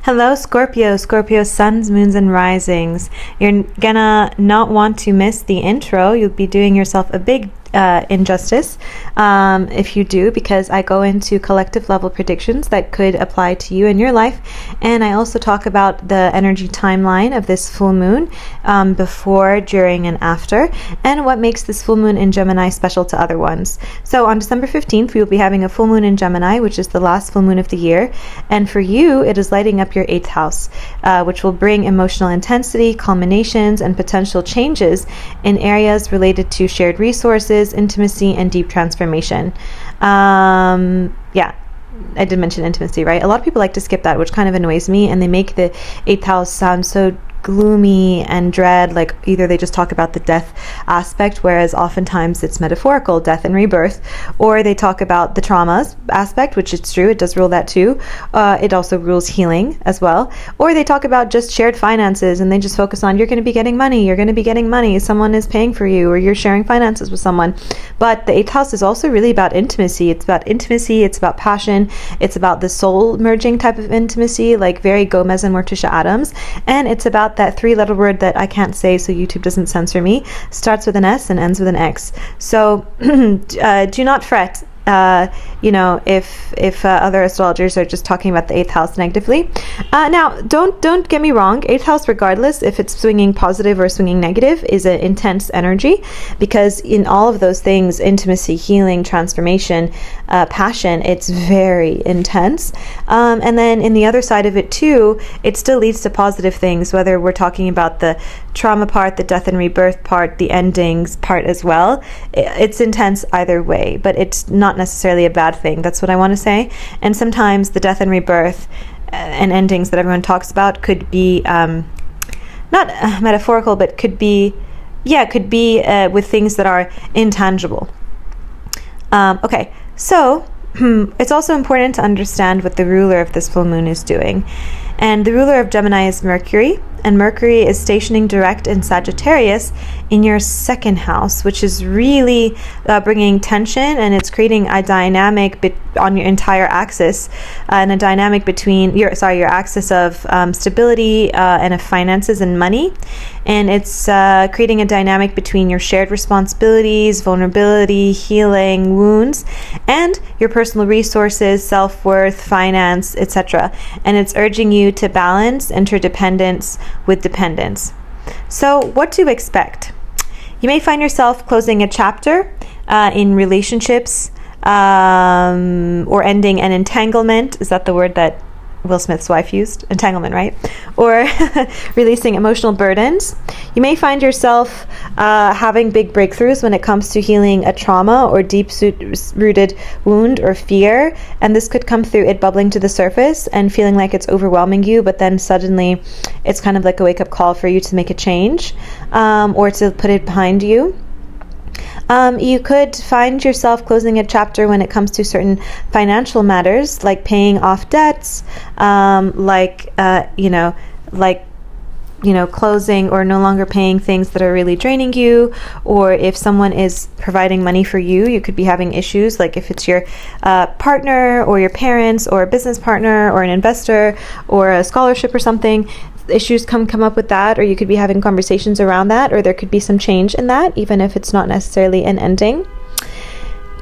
Hello, Scorpio suns, moons, and risings. You're gonna not want to miss the intro. You'll be doing yourself a big injustice if you do, because I go into collective level predictions that could apply to you in your life, and I also talk about the energy timeline of this full moon, before, during, and after, and what makes this full moon in Gemini special to other ones. So on December 15th, we will be having a full moon in Gemini, which is the last full moon of the year, and for you, it is lighting up your 8th house, which will bring emotional intensity, culminations, and potential changes in areas related to shared resources, intimacy, and deep transformation. Yeah, I did mention intimacy, right? A lot of people like to skip that, which kind of annoys me, and they make the 8th house sound so gloomy and dread, like either they just talk about the death aspect, whereas oftentimes it's metaphorical, death and rebirth, or they talk about the traumas aspect, which is true, it does rule that too. It also rules healing as well, or they talk about just shared finances, and they just focus on, you're going to be getting money, someone is paying for you, or you're sharing finances with someone. But the 8th house is also really about intimacy. It's about passion, it's about the soul merging type of intimacy, like very Gomez and Morticia Adams, and it's about that 3-letter word that I can't say so YouTube doesn't censor me, starts with an S and ends with an X. So do not fret if other astrologers are just talking about the 8th house negatively. Now, don't get me wrong, 8th house, regardless if it's swinging positive or swinging negative, is an intense energy, because in all of those things, intimacy, healing, transformation, passion, it's very intense. And then in the other side of it too, it still leads to positive things, whether we're talking about the trauma part, the death and rebirth part, the endings part as well. It's intense either way, but it's not necessarily a bad thing. That's what I want to say. And sometimes the death and rebirth and endings that everyone talks about could be not metaphorical, but could be with things that are intangible. Okay, so it's also important to understand what the ruler of this full moon is doing. And the ruler of Gemini is Mercury, and Mercury is stationing direct in Sagittarius in your 2nd house, which is really bringing tension, and it's creating a dynamic on your entire axis, and a dynamic between your axis of stability and of finances and money, and it's creating a dynamic between your shared responsibilities, vulnerability, healing, wounds, and your personal resources, self-worth, finance, etc. And it's urging you to balance interdependence with dependence. So what to expect? You may find yourself closing a chapter in relationships, or ending an entanglement. Is that the word that Will Smith's wife used? Entanglement, right? Or releasing emotional burdens. You may find yourself having big breakthroughs when it comes to healing a trauma or deep-rooted wound or fear, and this could come through it bubbling to the surface and feeling like it's overwhelming you, but then suddenly it's kind of like a wake-up call for you to make a change, or to put it behind you. You could find yourself closing a chapter when it comes to certain financial matters, like paying off debts, closing or no longer paying things that are really draining you, or if someone is providing money for you, you could be having issues, like if it's your partner or your parents or a business partner or an investor or a scholarship or something. Issues come up with that, or you could be having conversations around that, or there could be some change in that, even if it's not necessarily an ending.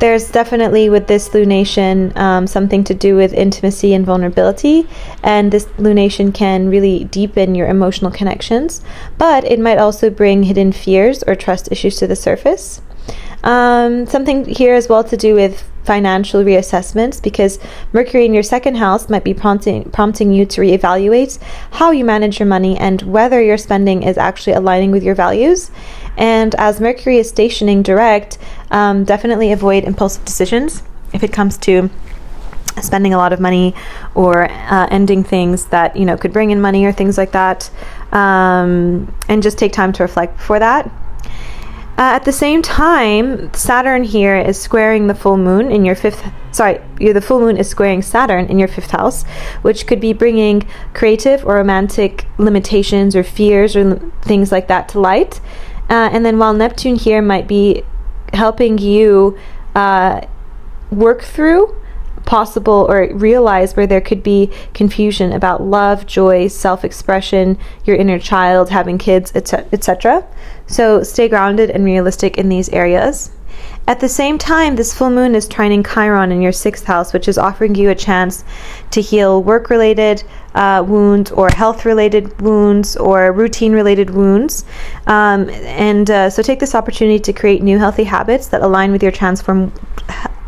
There's definitely with this lunation something to do with intimacy and vulnerability, and this lunation can really deepen your emotional connections, but it might also bring hidden fears or trust issues to the surface. Something here as well to do with financial reassessments, because Mercury in your 2nd house might be prompting you to reevaluate how you manage your money and whether your spending is actually aligning with your values. And as Mercury is stationing direct, definitely avoid impulsive decisions if it comes to spending a lot of money or ending things that could bring in money or things like that, and just take time to reflect before that. At the same time, Saturn here is squaring the full moon in your the full moon is squaring Saturn in your 5th house, which could be bringing creative or romantic limitations or fears or things like that to light. And then while Neptune here might be helping you work through possible or realize where there could be confusion about love, joy, self-expression, your inner child, having kids, etc. So stay grounded and realistic in these areas. At the same time, this full moon is trining Chiron in your 6th house, which is offering you a chance to heal work-related wounds or health-related wounds or routine-related wounds. So take this opportunity to create new healthy habits that align with your transformed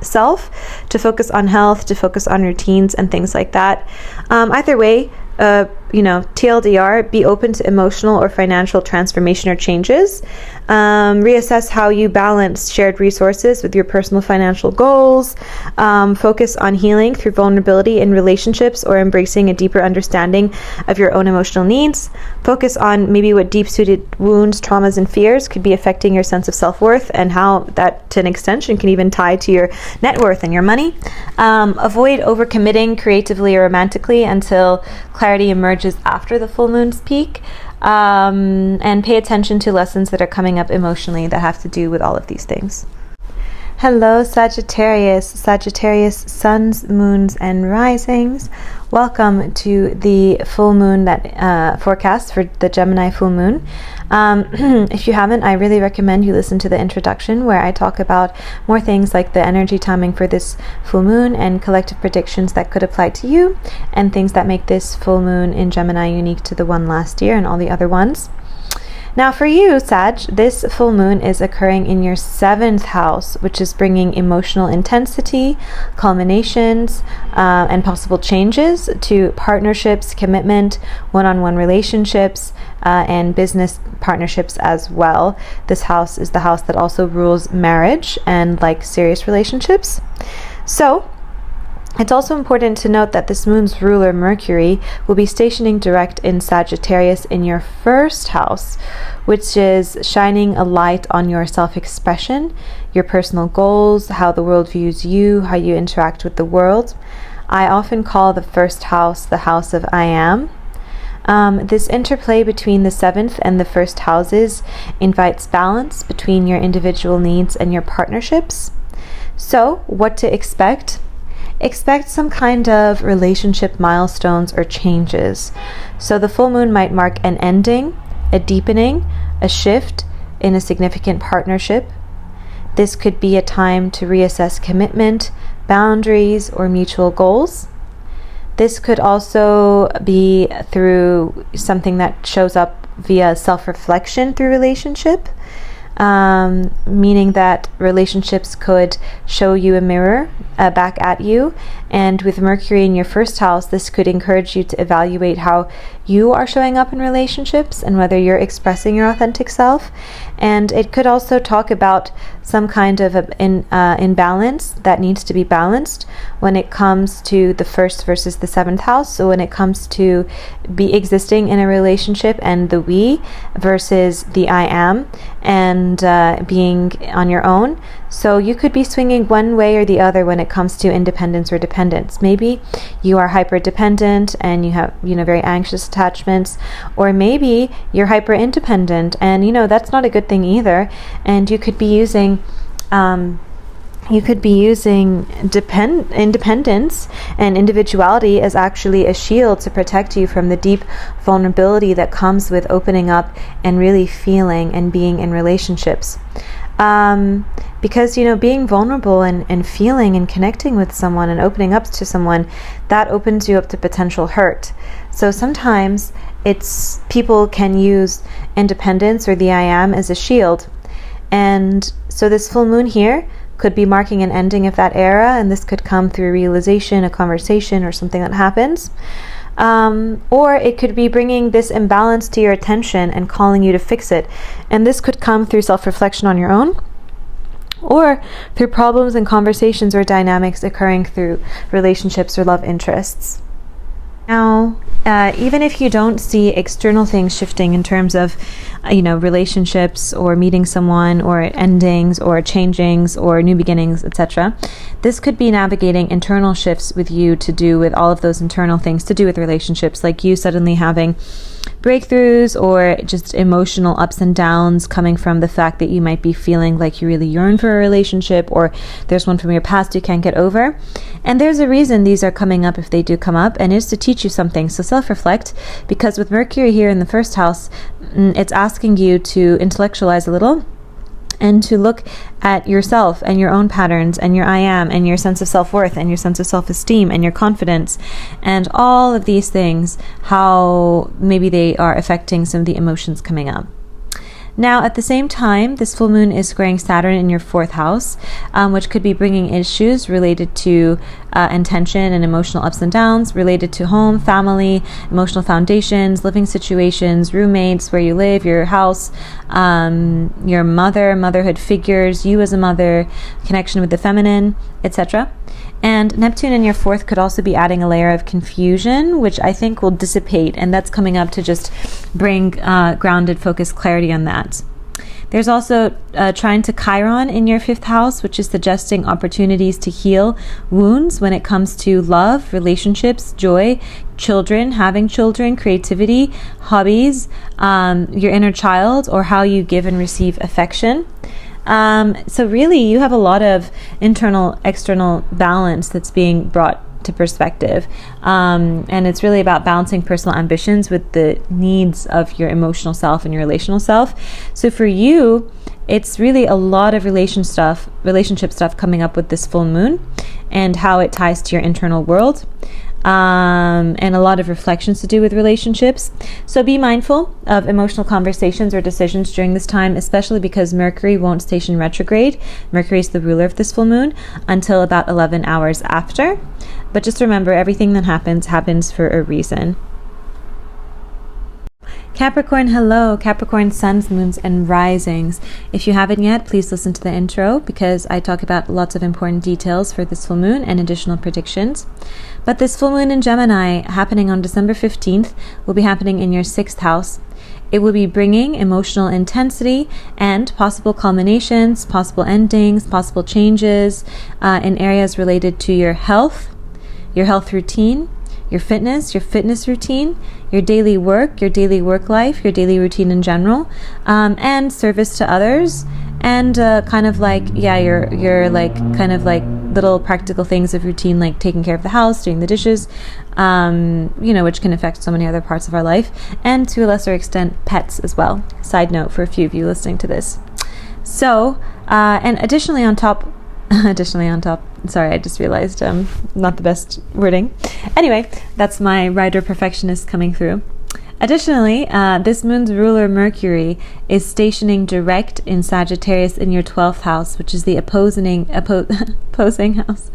self, to focus on health, to focus on routines and things like that. Either way, TLDR, be open to emotional or financial transformation or changes. Reassess how you balance shared resources with your personal financial goals. Focus on healing through vulnerability in relationships or embracing a deeper understanding of your own emotional needs. Focus on maybe what deep-seated wounds, traumas, and fears could be affecting your sense of self-worth, and how that, to an extension, can even tie to your net worth and your money. Avoid overcommitting creatively or romantically until clarity emerges after the full moon's peak, and pay attention to lessons that are coming up emotionally that have to do with all of these things. Hello, Sagittarius, suns, moons, and risings. Welcome to the full moon forecast for the Gemini full moon. If you haven't, I really recommend you listen to the introduction, where I talk about more things like the energy timing for this full moon and collective predictions that could apply to you, and things that make this full moon in Gemini unique to the one last year and all the other ones. Now for you, Sag, this full moon is occurring in your 7th house, which is bringing emotional intensity, culminations, and possible changes to partnerships, commitment, one-on-one relationships, and business partnerships as well. This house is the house that also rules marriage and serious relationships. So it's also important to note that this moon's ruler, Mercury, will be stationing direct in Sagittarius in your 1st house, which is shining a light on your self-expression, your personal goals, how the world views you, how you interact with the world. I often call the 1st house the house of I am. This interplay between the 7th and the 1st houses invites balance between your individual needs and your partnerships. So, what to expect? Expect some kind of relationship milestones or changes. So the full moon might mark an ending, a deepening, a shift in a significant partnership. This could be a time to reassess commitment, boundaries, or mutual goals. This could also be through something that shows up via self-reflection through relationship. Meaning that relationships could show you a mirror back at you. And with Mercury in your 1st house, this could encourage you to evaluate how you are showing up in relationships and whether you're expressing your authentic self. And it could also talk about some kind of imbalance that needs to be balanced when it comes to the 1st versus the 7th house. So when it comes to be existing in a relationship and the we versus the I am, and being on your own. So you could be swinging one way or the other when it comes to independence or dependence. Maybe you are hyper dependent and you have very anxious attachments, or maybe you're hyper independent and that's not a good thing either. And you could be using independence and individuality as actually a shield to protect you from the deep vulnerability that comes with opening up and really feeling and being in relationships. Because being vulnerable and feeling and connecting with someone and opening up to someone, that opens you up to potential hurt. So sometimes people can use independence or the I am as a shield. And so this full moon here could be marking an ending of that era, and this could come through realization, a conversation, or something that happens. Or it could be bringing this imbalance to your attention and calling you to fix it. And this could come through self-reflection on your own, or through problems and conversations or dynamics occurring through relationships or love interests. Now, even if you don't see external things shifting in terms of, relationships or meeting someone or endings or changings or new beginnings, etc., this could be navigating internal shifts with you to do with all of those internal things to do with relationships, like you suddenly having breakthroughs or just emotional ups and downs coming from the fact that you might be feeling like you really yearn for a relationship, or there's one from your past you can't get over. And there's a reason these are coming up if they do come up, and it's to teach you something. So self-reflect, because with Mercury here in the 1st house, it's asking you to intellectualize a little and to look at yourself and your own patterns and your I am and your sense of self-worth and your sense of self-esteem and your confidence and all of these things, how maybe they are affecting some of the emotions coming up. Now, at the same time, this full moon is squaring Saturn in your 4th house, which could be bringing issues related to intention and emotional ups and downs, related to home, family, emotional foundations, living situations, roommates, where you live, your house, your motherhood figures, you as a mother, connection with the feminine, etc. And Neptune in your 4th could also be adding a layer of confusion, which I think will dissipate, and that's coming up to just bring grounded, focused clarity on that. There's also trine to Chiron in your 5th house, which is suggesting opportunities to heal wounds when it comes to love, relationships, joy, children, having children, creativity, hobbies, your inner child, or how you give and receive affection. So really, you have a lot of internal, external balance that's being brought to perspective. And it's really about balancing personal ambitions with the needs of your emotional self and your relational self. So for you, it's really a lot of relationship stuff coming up with this full moon and how it ties to your internal world. And a lot of reflections to do with relationships. So be mindful of emotional conversations or decisions during this time, especially because Mercury won't station retrograde. Mercury is the ruler of this full moon until about 11 hours after. But just remember, everything that happens for a reason. Capricorn, hello. Capricorn suns, moons, and risings. If you haven't yet, please listen to the intro because I talk about lots of important details for this full moon and additional predictions. But this full moon in Gemini happening on December 15th will be happening in your 6th house. It will be bringing emotional intensity and possible culminations, possible endings, possible changes in areas related to your health routine, your fitness routine, your daily work life, your daily routine in general, and service to others, and your little practical things of routine, like taking care of the house, doing the dishes, which can affect so many other parts of our life, and to a lesser extent, pets as well. Side note for a few of you listening to this. So, and additionally on top, sorry, I just realized not the best wording. Anyway, that's my writer perfectionist coming through. Additionally, this moon's ruler Mercury is stationing direct in Sagittarius in your 12th house, which is the opposing house.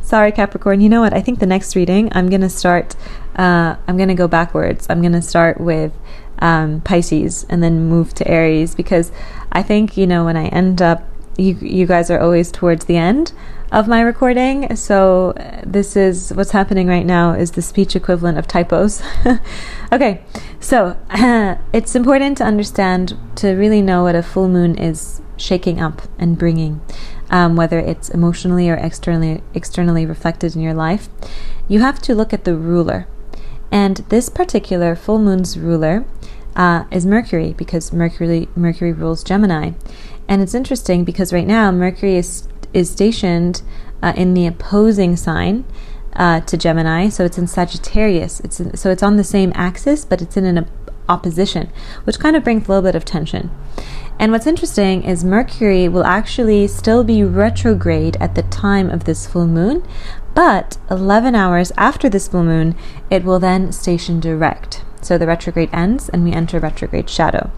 Sorry, Capricorn. You know what? I think the next reading, I'm going to go backwards. I'm going to start with Pisces and then move to Aries, because I think, when I end up, you guys are always towards the end of my recording, so this is what's happening right now is the speech equivalent of typos. Okay, so it's important to understand, to really know what a full moon is shaking up and bringing, whether it's emotionally or externally reflected in your life. You have to look at the ruler, and this particular full moon's ruler is Mercury, because Mercury rules Gemini. And it's interesting because right now Mercury is stationed in the opposing sign to Gemini, so it's in Sagittarius. So it's on the same axis, but it's in an opposition, which kind of brings a little bit of tension. And what's interesting is Mercury will actually still be retrograde at the time of this full moon, but 11 hours after this full moon, it will then station direct. So the retrograde ends and we enter retrograde shadow.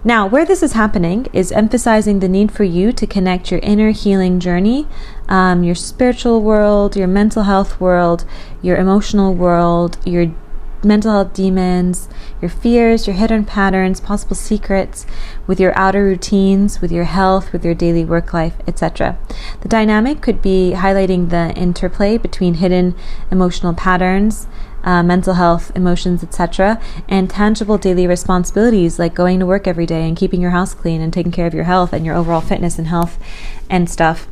Now, where this is happening is emphasizing the need for you to connect your inner healing journey, your spiritual world, your mental health world, your emotional world, your mental health demons, your fears, your hidden patterns, possible secrets, with your outer routines, with your health, with your daily work life, etc. The dynamic could be highlighting the interplay between hidden emotional patterns, mental health, emotions, etc., and tangible daily responsibilities like going to work every day and keeping your house clean and taking care of your health and your overall fitness and health and stuff.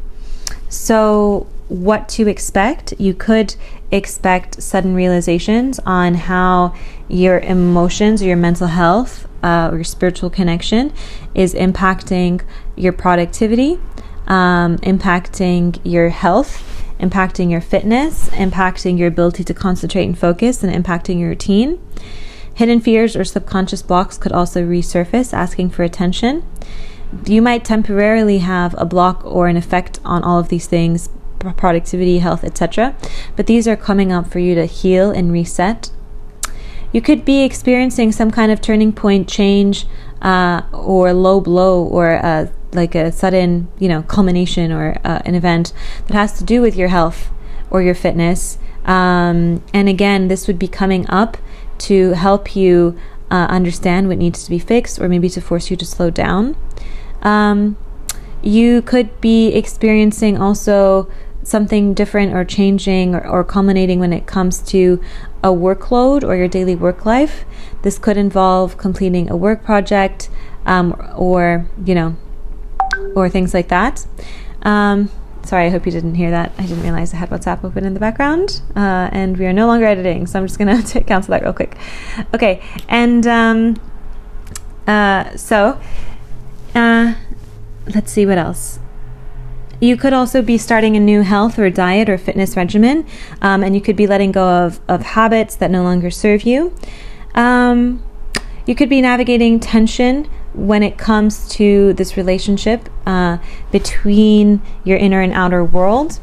So what to expect? You could expect sudden realizations on how your emotions or your mental health or your spiritual connection is impacting your productivity, impacting your health, impacting your fitness, impacting your ability to concentrate and focus, and impacting your routine. Hidden fears or subconscious blocks could also resurface, asking for attention. you might temporarily have a block or an effect on all of these things, productivity, health, etc. But these are coming up for you to heal and reset. You could be experiencing some kind of turning point change, or low blow, or like a sudden, culmination, or an event that has to do with your health or your fitness. And again, this would be coming up to help you understand what needs to be fixed, or maybe to force you to slow down. You could be experiencing also something different or changing or culminating when it comes to a workload or your daily work life. This could involve completing a work project, or things like that. Sorry, I hope you didn't hear that. I didn't realize I had WhatsApp open in the background, and we are no longer editing, so I'm just going to cancel that real quick. Okay, and let's see what else. You could also be starting a new health or diet or fitness regimen, and you could be letting go of habits that no longer serve you. You could be navigating tension when it comes to this relationship between your inner and outer world.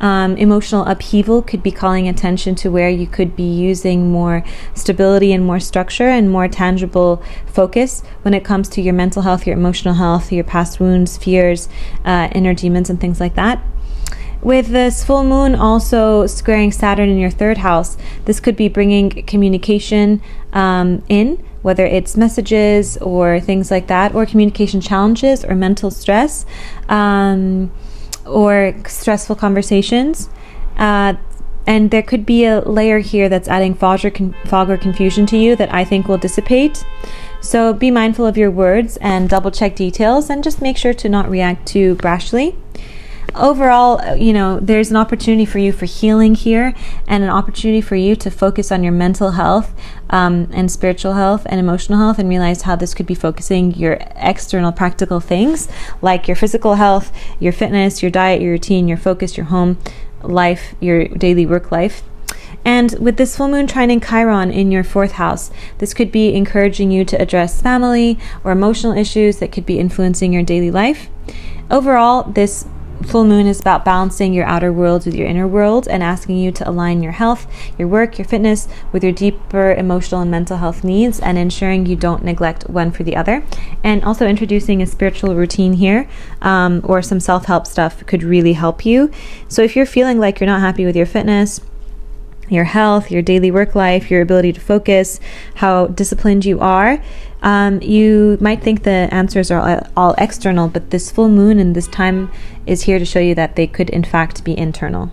Emotional upheaval could be calling attention to where you could be using more stability and more structure and more tangible focus when it comes to your mental health, your emotional health, your past wounds, fears, inner demons, and things like that. With this full moon also squaring Saturn in your third house, this could be bringing communication in, whether it's messages or things like that, or communication challenges or mental stress, or stressful conversations. And there could be a layer here that's adding fog or confusion to you that I think will dissipate. So be mindful of your words and double check details, and just make sure to not react too brashly. Overall, there's an opportunity for you for healing here, and an opportunity for you to focus on your mental health, and spiritual health and emotional health, and realize how this could be focusing your external practical things like your physical health, your fitness, your diet, your routine, your focus, your home life, your daily work life. And with this full moon trining Chiron in your fourth house, this could be encouraging you to address family or emotional issues that could be influencing your daily life. Overall, this full moon is about balancing your outer world with your inner world, and asking you to align your health, your work, your fitness with your deeper emotional and mental health needs, and ensuring you don't neglect one for the other. And also introducing a spiritual routine here, or some self-help stuff could really help you. So if you're feeling like you're not happy with your fitness, your health, your daily work life, your ability to focus, how disciplined you are, you might think the answers are all external, but this full moon and this time is here to show you that they could in fact be internal.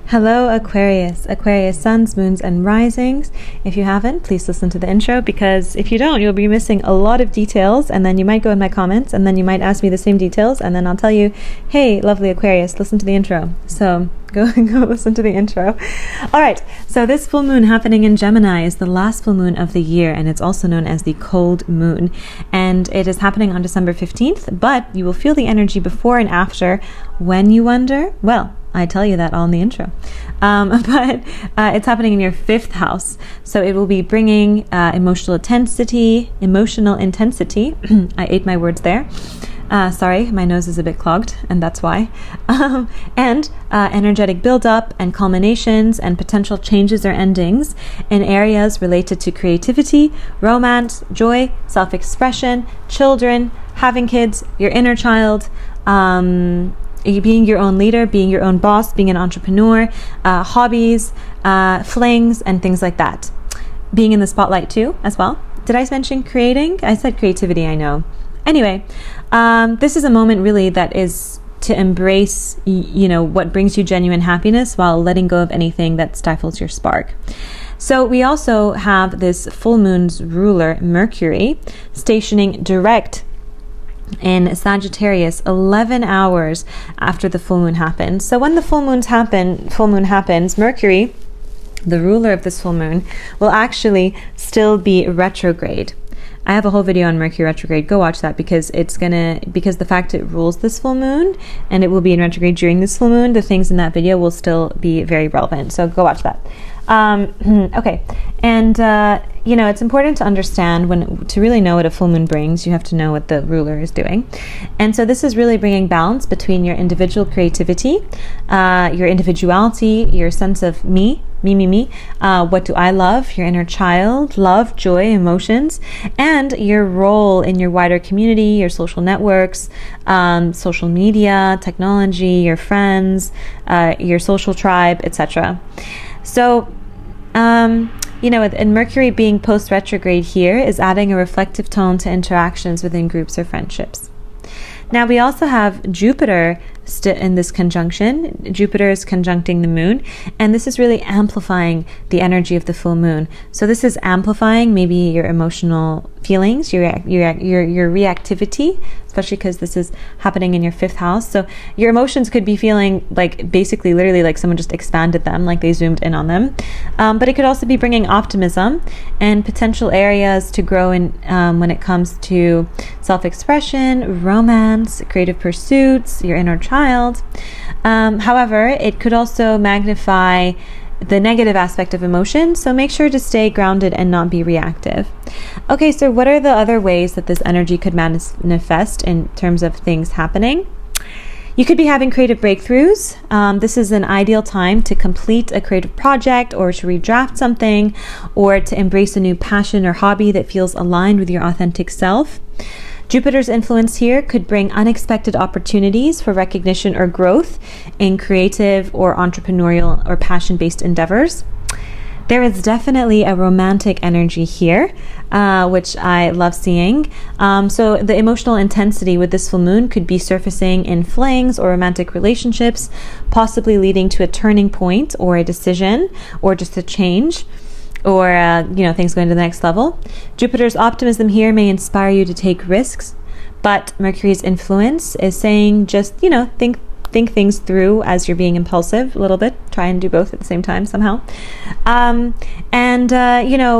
Hello Aquarius, Aquarius suns, moons, and risings. If you haven't, please listen to the intro, because if you don't, you'll be missing a lot of details, and then you might go in my comments, and then you might ask me the same details, and then I'll tell you, hey, lovely Aquarius, listen to the intro. So go listen to the intro. All right, so this full moon happening in Gemini is the last full moon of the year, and it's also known as the cold moon, and it is happening on December 15th, but you will feel the energy before and after. When you wonder, well, I tell you that all in the intro. But it's happening in your fifth house. So it will be bringing emotional intensity. I ate my words there. Sorry, my nose is a bit clogged, and that's why. And energetic buildup and culminations and potential changes or endings in areas related to creativity, romance, joy, self-expression, children, having kids, your inner child, being your own leader, being your own boss, being an entrepreneur, hobbies, flings, and things like that. Being in the spotlight too, as well. Did I mention creating? I said creativity, I know. Anyway, this is a moment really that is to embrace, what brings you genuine happiness while letting go of anything that stifles your spark. So we also have this full moon's ruler, Mercury, stationing direct in Sagittarius 11 hours after the full moon happens. So when the full moon happens, Mercury, the ruler of this full moon, will actually still be retrograde. I have a whole video on Mercury retrograde. Go watch that, because the fact it rules this full moon and it will be in retrograde during this full moon, the things in that video will still be very relevant. So go watch that. Okay, and it's important to understand to really know what a full moon brings, you have to know what the ruler is doing. And so this is really bringing balance between your individual creativity, your individuality, your sense of me, what do I love, your inner child, love, joy, emotions, and your role in your wider community, your social networks, social media, technology, your friends, your social tribe, etc. So, and Mercury being post-retrograde here is adding a reflective tone to interactions within groups or friendships. Now, we also have Jupiter in this conjunction. Jupiter is conjuncting the moon, and this is really amplifying the energy of the full moon. So this is amplifying maybe your emotional feelings, your reactivity, especially because this is happening in your 5th house. So your emotions could be feeling like basically literally like someone just expanded them, like they zoomed in on them. But it could also be bringing optimism and potential areas to grow in when it comes to self-expression, romance, creative pursuits, your inner child. However, it could also magnify the negative aspect of emotion, so make sure to stay grounded and not be reactive. Okay, so what are the other ways that this energy could manifest in terms of things happening? You could be having creative breakthroughs. This is an ideal time to complete a creative project or to redraft something or to embrace a new passion or hobby that feels aligned with your authentic self. Jupiter's influence here could bring unexpected opportunities for recognition or growth in creative or entrepreneurial or passion-based endeavors. There is definitely a romantic energy here, which I love seeing. So the emotional intensity with this full moon could be surfacing in flings or romantic relationships, possibly leading to a turning point or a decision or just a change, or things going to the next level. Jupiter's optimism here may inspire you to take risks, but Mercury's influence is saying just think things through as you're being impulsive a little bit. Try and do both at the same time somehow.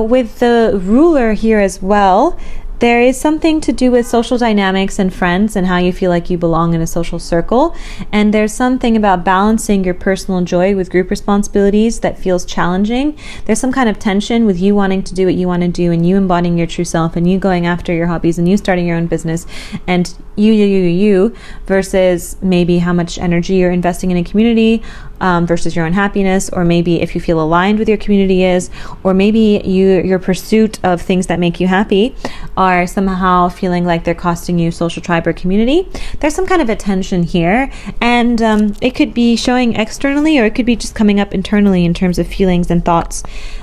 With the ruler here as well, there is something to do with social dynamics and friends and how you feel like you belong in a social circle. And there's something about balancing your personal joy with group responsibilities that feels challenging. There's some kind of tension with you wanting to do what you want to do and you embodying your true self and you going after your hobbies and you starting your own business and you versus maybe how much energy you're investing in a community versus your own happiness, or maybe if you feel aligned with your community is, or maybe your pursuit of things that make you happy are somehow feeling like they're costing you social tribe or community. There's some kind of a tension here, and it could be showing externally or it could be just coming up internally in terms of feelings and thoughts.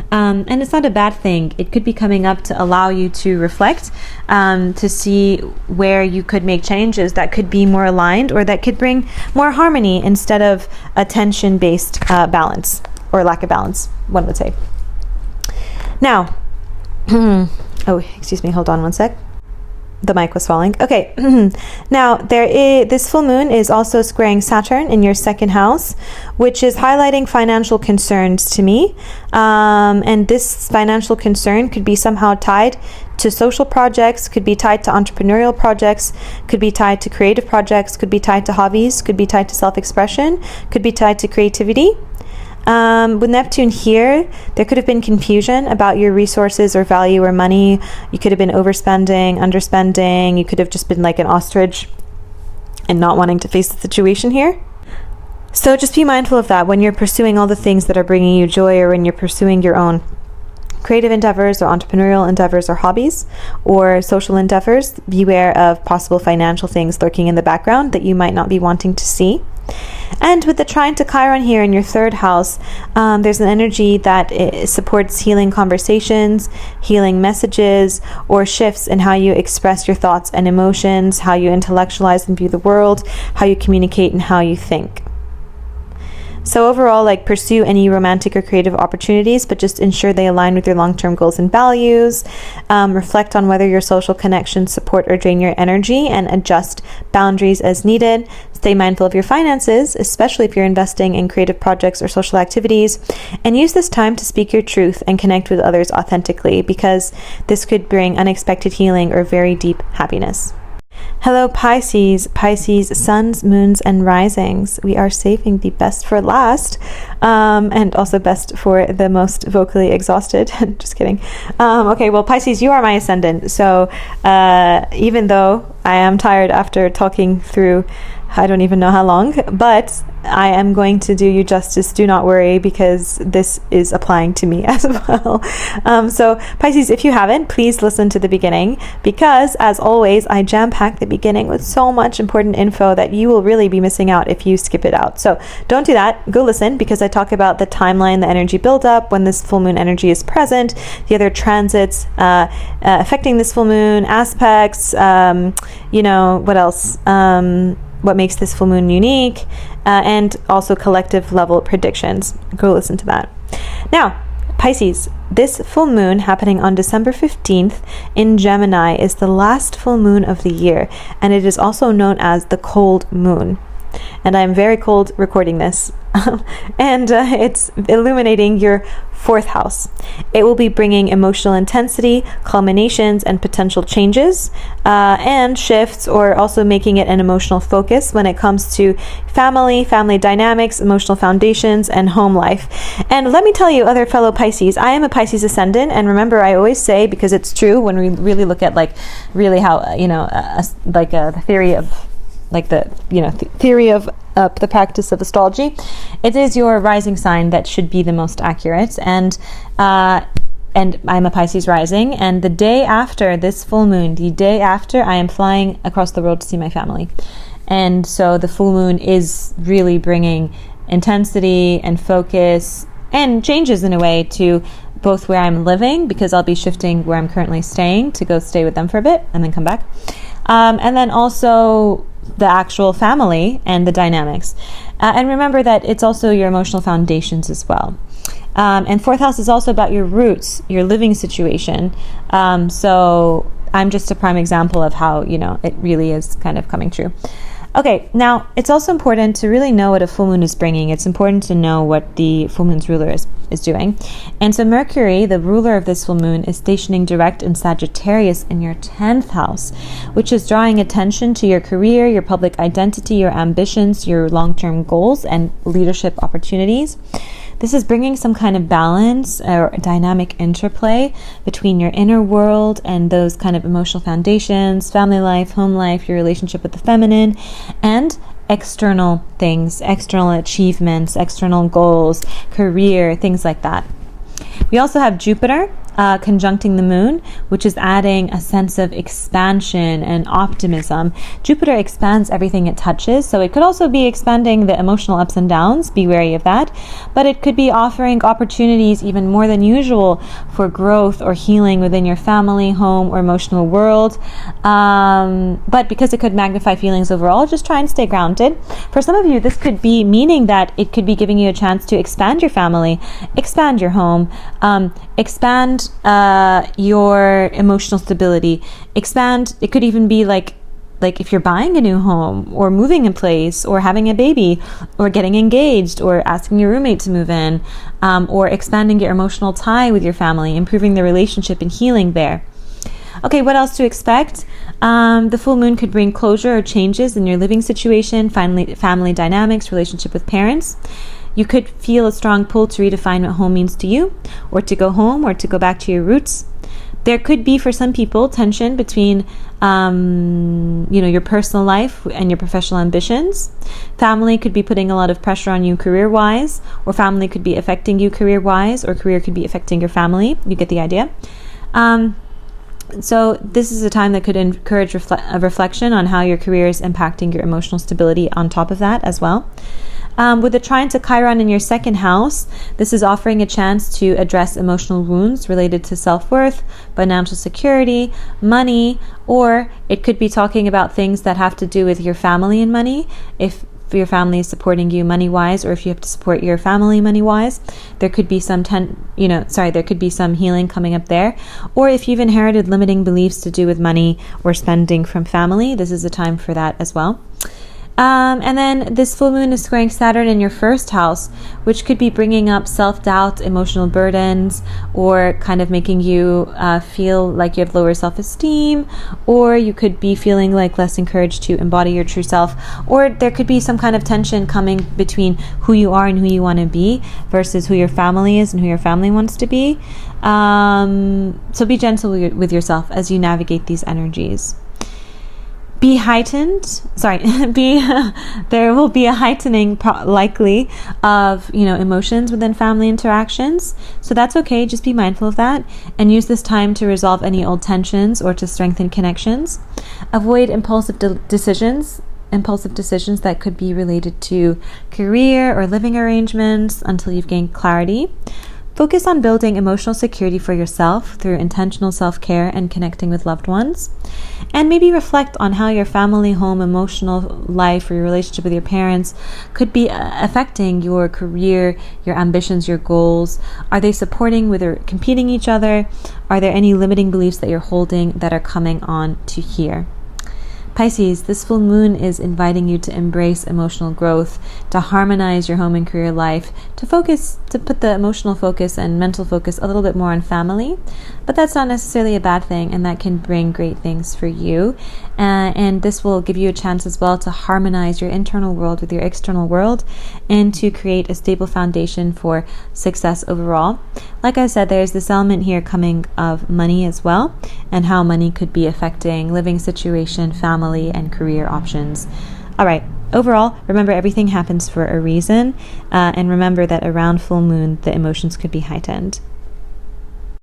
And it's not a bad thing. It could be coming up to allow you to reflect, to see where you could make changes that could be more aligned or that could bring more harmony instead of a tension-based balance or lack of balance, one would say. Now, excuse me, hold on one sec. The mic was falling. Okay. Now, this full moon is also squaring Saturn in your 2nd house, which is highlighting financial concerns to me. And this financial concern could be somehow tied to social projects, could be tied to entrepreneurial projects, could be tied to creative projects, could be tied to hobbies, could be tied to self-expression, could be tied to creativity. With Neptune here, there could have been confusion about your resources or value or money. You could have been overspending, underspending. You could have just been like an ostrich and not wanting to face the situation here. So just be mindful of that when you're pursuing all the things that are bringing you joy, or when you're pursuing your own creative endeavors or entrepreneurial endeavors or hobbies or social endeavors. Beware of possible financial things lurking in the background that you might not be wanting to see. And with the trine to Chiron here in your 3rd house, there's an energy that supports healing conversations, healing messages, or shifts in how you express your thoughts and emotions, how you intellectualize and view the world, how you communicate, and how you think. So overall, pursue any romantic or creative opportunities, but just ensure they align with your long-term goals and values. Reflect on whether your social connections support or drain your energy and adjust boundaries as needed. Stay mindful of your finances, especially if you're investing in creative projects or social activities. And use this time to speak your truth and connect with others authentically, because this could bring unexpected healing or very deep happiness. Hello Pisces, Pisces suns, moons, and risings. We are saving the best for last, and also best for the most vocally exhausted. Just kidding. Okay, well Pisces, you are my ascendant, so even though I am tired after talking through I don't even know how long, but I am going to do you justice. Do not worry, because this is applying to me as well. So Pisces, if you haven't, please listen to the beginning, because as always, I jam-pack the beginning with so much important info that you will really be missing out if you skip it out. So don't do that. Go listen, because I talk about the timeline, the energy buildup, when this full moon energy is present, the other transits affecting this full moon, aspects, what else? What makes this full moon unique, and also collective level predictions. Go listen to that. Now, Pisces, this full moon happening on December 15th in Gemini is the last full moon of the year, and it is also known as the cold moon. And I'm very cold recording this. And it's illuminating your fourth house. It will be bringing emotional intensity, culminations, and potential changes, and shifts, or also making it an emotional focus when it comes to family dynamics, emotional foundations, and home life. And let me tell you, other fellow Pisces, I am a Pisces ascendant, and remember, I always say, because it's true, when we really look at really how the theory of theory of the practice of astrology, it is your rising sign that should be the most accurate. And I'm a Pisces rising, and the day after this full moon, I am flying across the world to see my family. And so the full moon is really bringing intensity and focus and changes in a way to both where I'm living, because I'll be shifting where I'm currently staying to go stay with them for a bit and then come back. And then also the actual family and the dynamics. And remember that it's also your emotional foundations as well. And fourth house is also about your roots, your living situation. So I'm just a prime example of how, it really is kind of coming true. Okay, now it's also important to really know what a full moon is bringing. It's important to know what the full moon's ruler is doing. And so Mercury, the ruler of this full moon, is stationing direct in Sagittarius in your 10th house, which is drawing attention to your career, your public identity, your ambitions, your long-term goals, and leadership opportunities. This is bringing some kind of balance or dynamic interplay between your inner world and those kind of emotional foundations, family life, home life, your relationship with the feminine, and external things, external achievements, external goals, career, things like that. We also have Jupiter conjuncting the moon, which is adding a sense of expansion and optimism. Jupiter expands everything it touches, so it could also be expanding the emotional ups and downs. Be wary of that. But it could be offering opportunities even more than usual for growth or healing within your family, home, or emotional world. But because it could magnify feelings overall, just try and stay grounded. For some of you, this could be meaning that it could be giving you a chance to expand your family, expand your home, expand your emotional stability, expand. It could even be like if you're buying a new home or moving in place or having a baby or getting engaged or asking your roommate to move in, or expanding your emotional tie with your family, improving the relationship and healing there. Okay, what else to expect? The full moon could bring closure or changes in your living situation, family dynamics, relationship with parents. You could feel a strong pull to redefine what home means to you, or to go home, or to go back to your roots. There could be, for some people, tension between, your personal life and your professional ambitions. Family could be putting a lot of pressure on you career-wise, or family could be affecting you career-wise, or career could be affecting your family. You get the idea. So this is a time that could encourage a reflection on how your career is impacting your emotional stability on top of that as well. With the trine to Chiron in your second house, this is offering a chance to address emotional wounds related to self-worth, financial security, money, or it could be talking about things that have to do with your family and money. If your family is supporting you money-wise, or if you have to support your family money-wise, there could be some there could be some healing coming up there. Or if you've inherited limiting beliefs to do with money or spending from family, this is a time for that as well. And then this full moon is squaring Saturn in your first house, which could be bringing up self-doubt, emotional burdens, or kind of making you feel like you have lower self-esteem, or you could be feeling like less encouraged to embody your true self, or there could be some kind of tension coming between who you are and who you want to be versus who your family is and who your family wants to be. So be gentle with yourself as you navigate these energies. There will be a heightening likely of, emotions within family interactions. So that's okay. Just be mindful of that and use this time to resolve any old tensions or to strengthen connections. Avoid impulsive decisions that could be related to career or living arrangements until you've gained clarity. Focus on building emotional security for yourself through intentional self-care and connecting with loved ones. And maybe reflect on how your family, home, emotional life, or your relationship with your parents could be affecting your career, your ambitions, your goals. Are they supporting or competing each other? Are there any limiting beliefs that you're holding that are coming on to here? Pisces, this full moon is inviting you to embrace emotional growth, to harmonize your home and career life, to put the emotional focus and mental focus a little bit more on family. But that's not necessarily a bad thing, and that can bring great things for you. And this will give you a chance as well to harmonize your internal world with your external world and to create a stable foundation for success overall. Like I said, there's this element here coming of money as well, and how money could be affecting living situation, family, and career options. All right. Overall, remember everything happens for a reason, and remember that around full moon, the emotions could be heightened.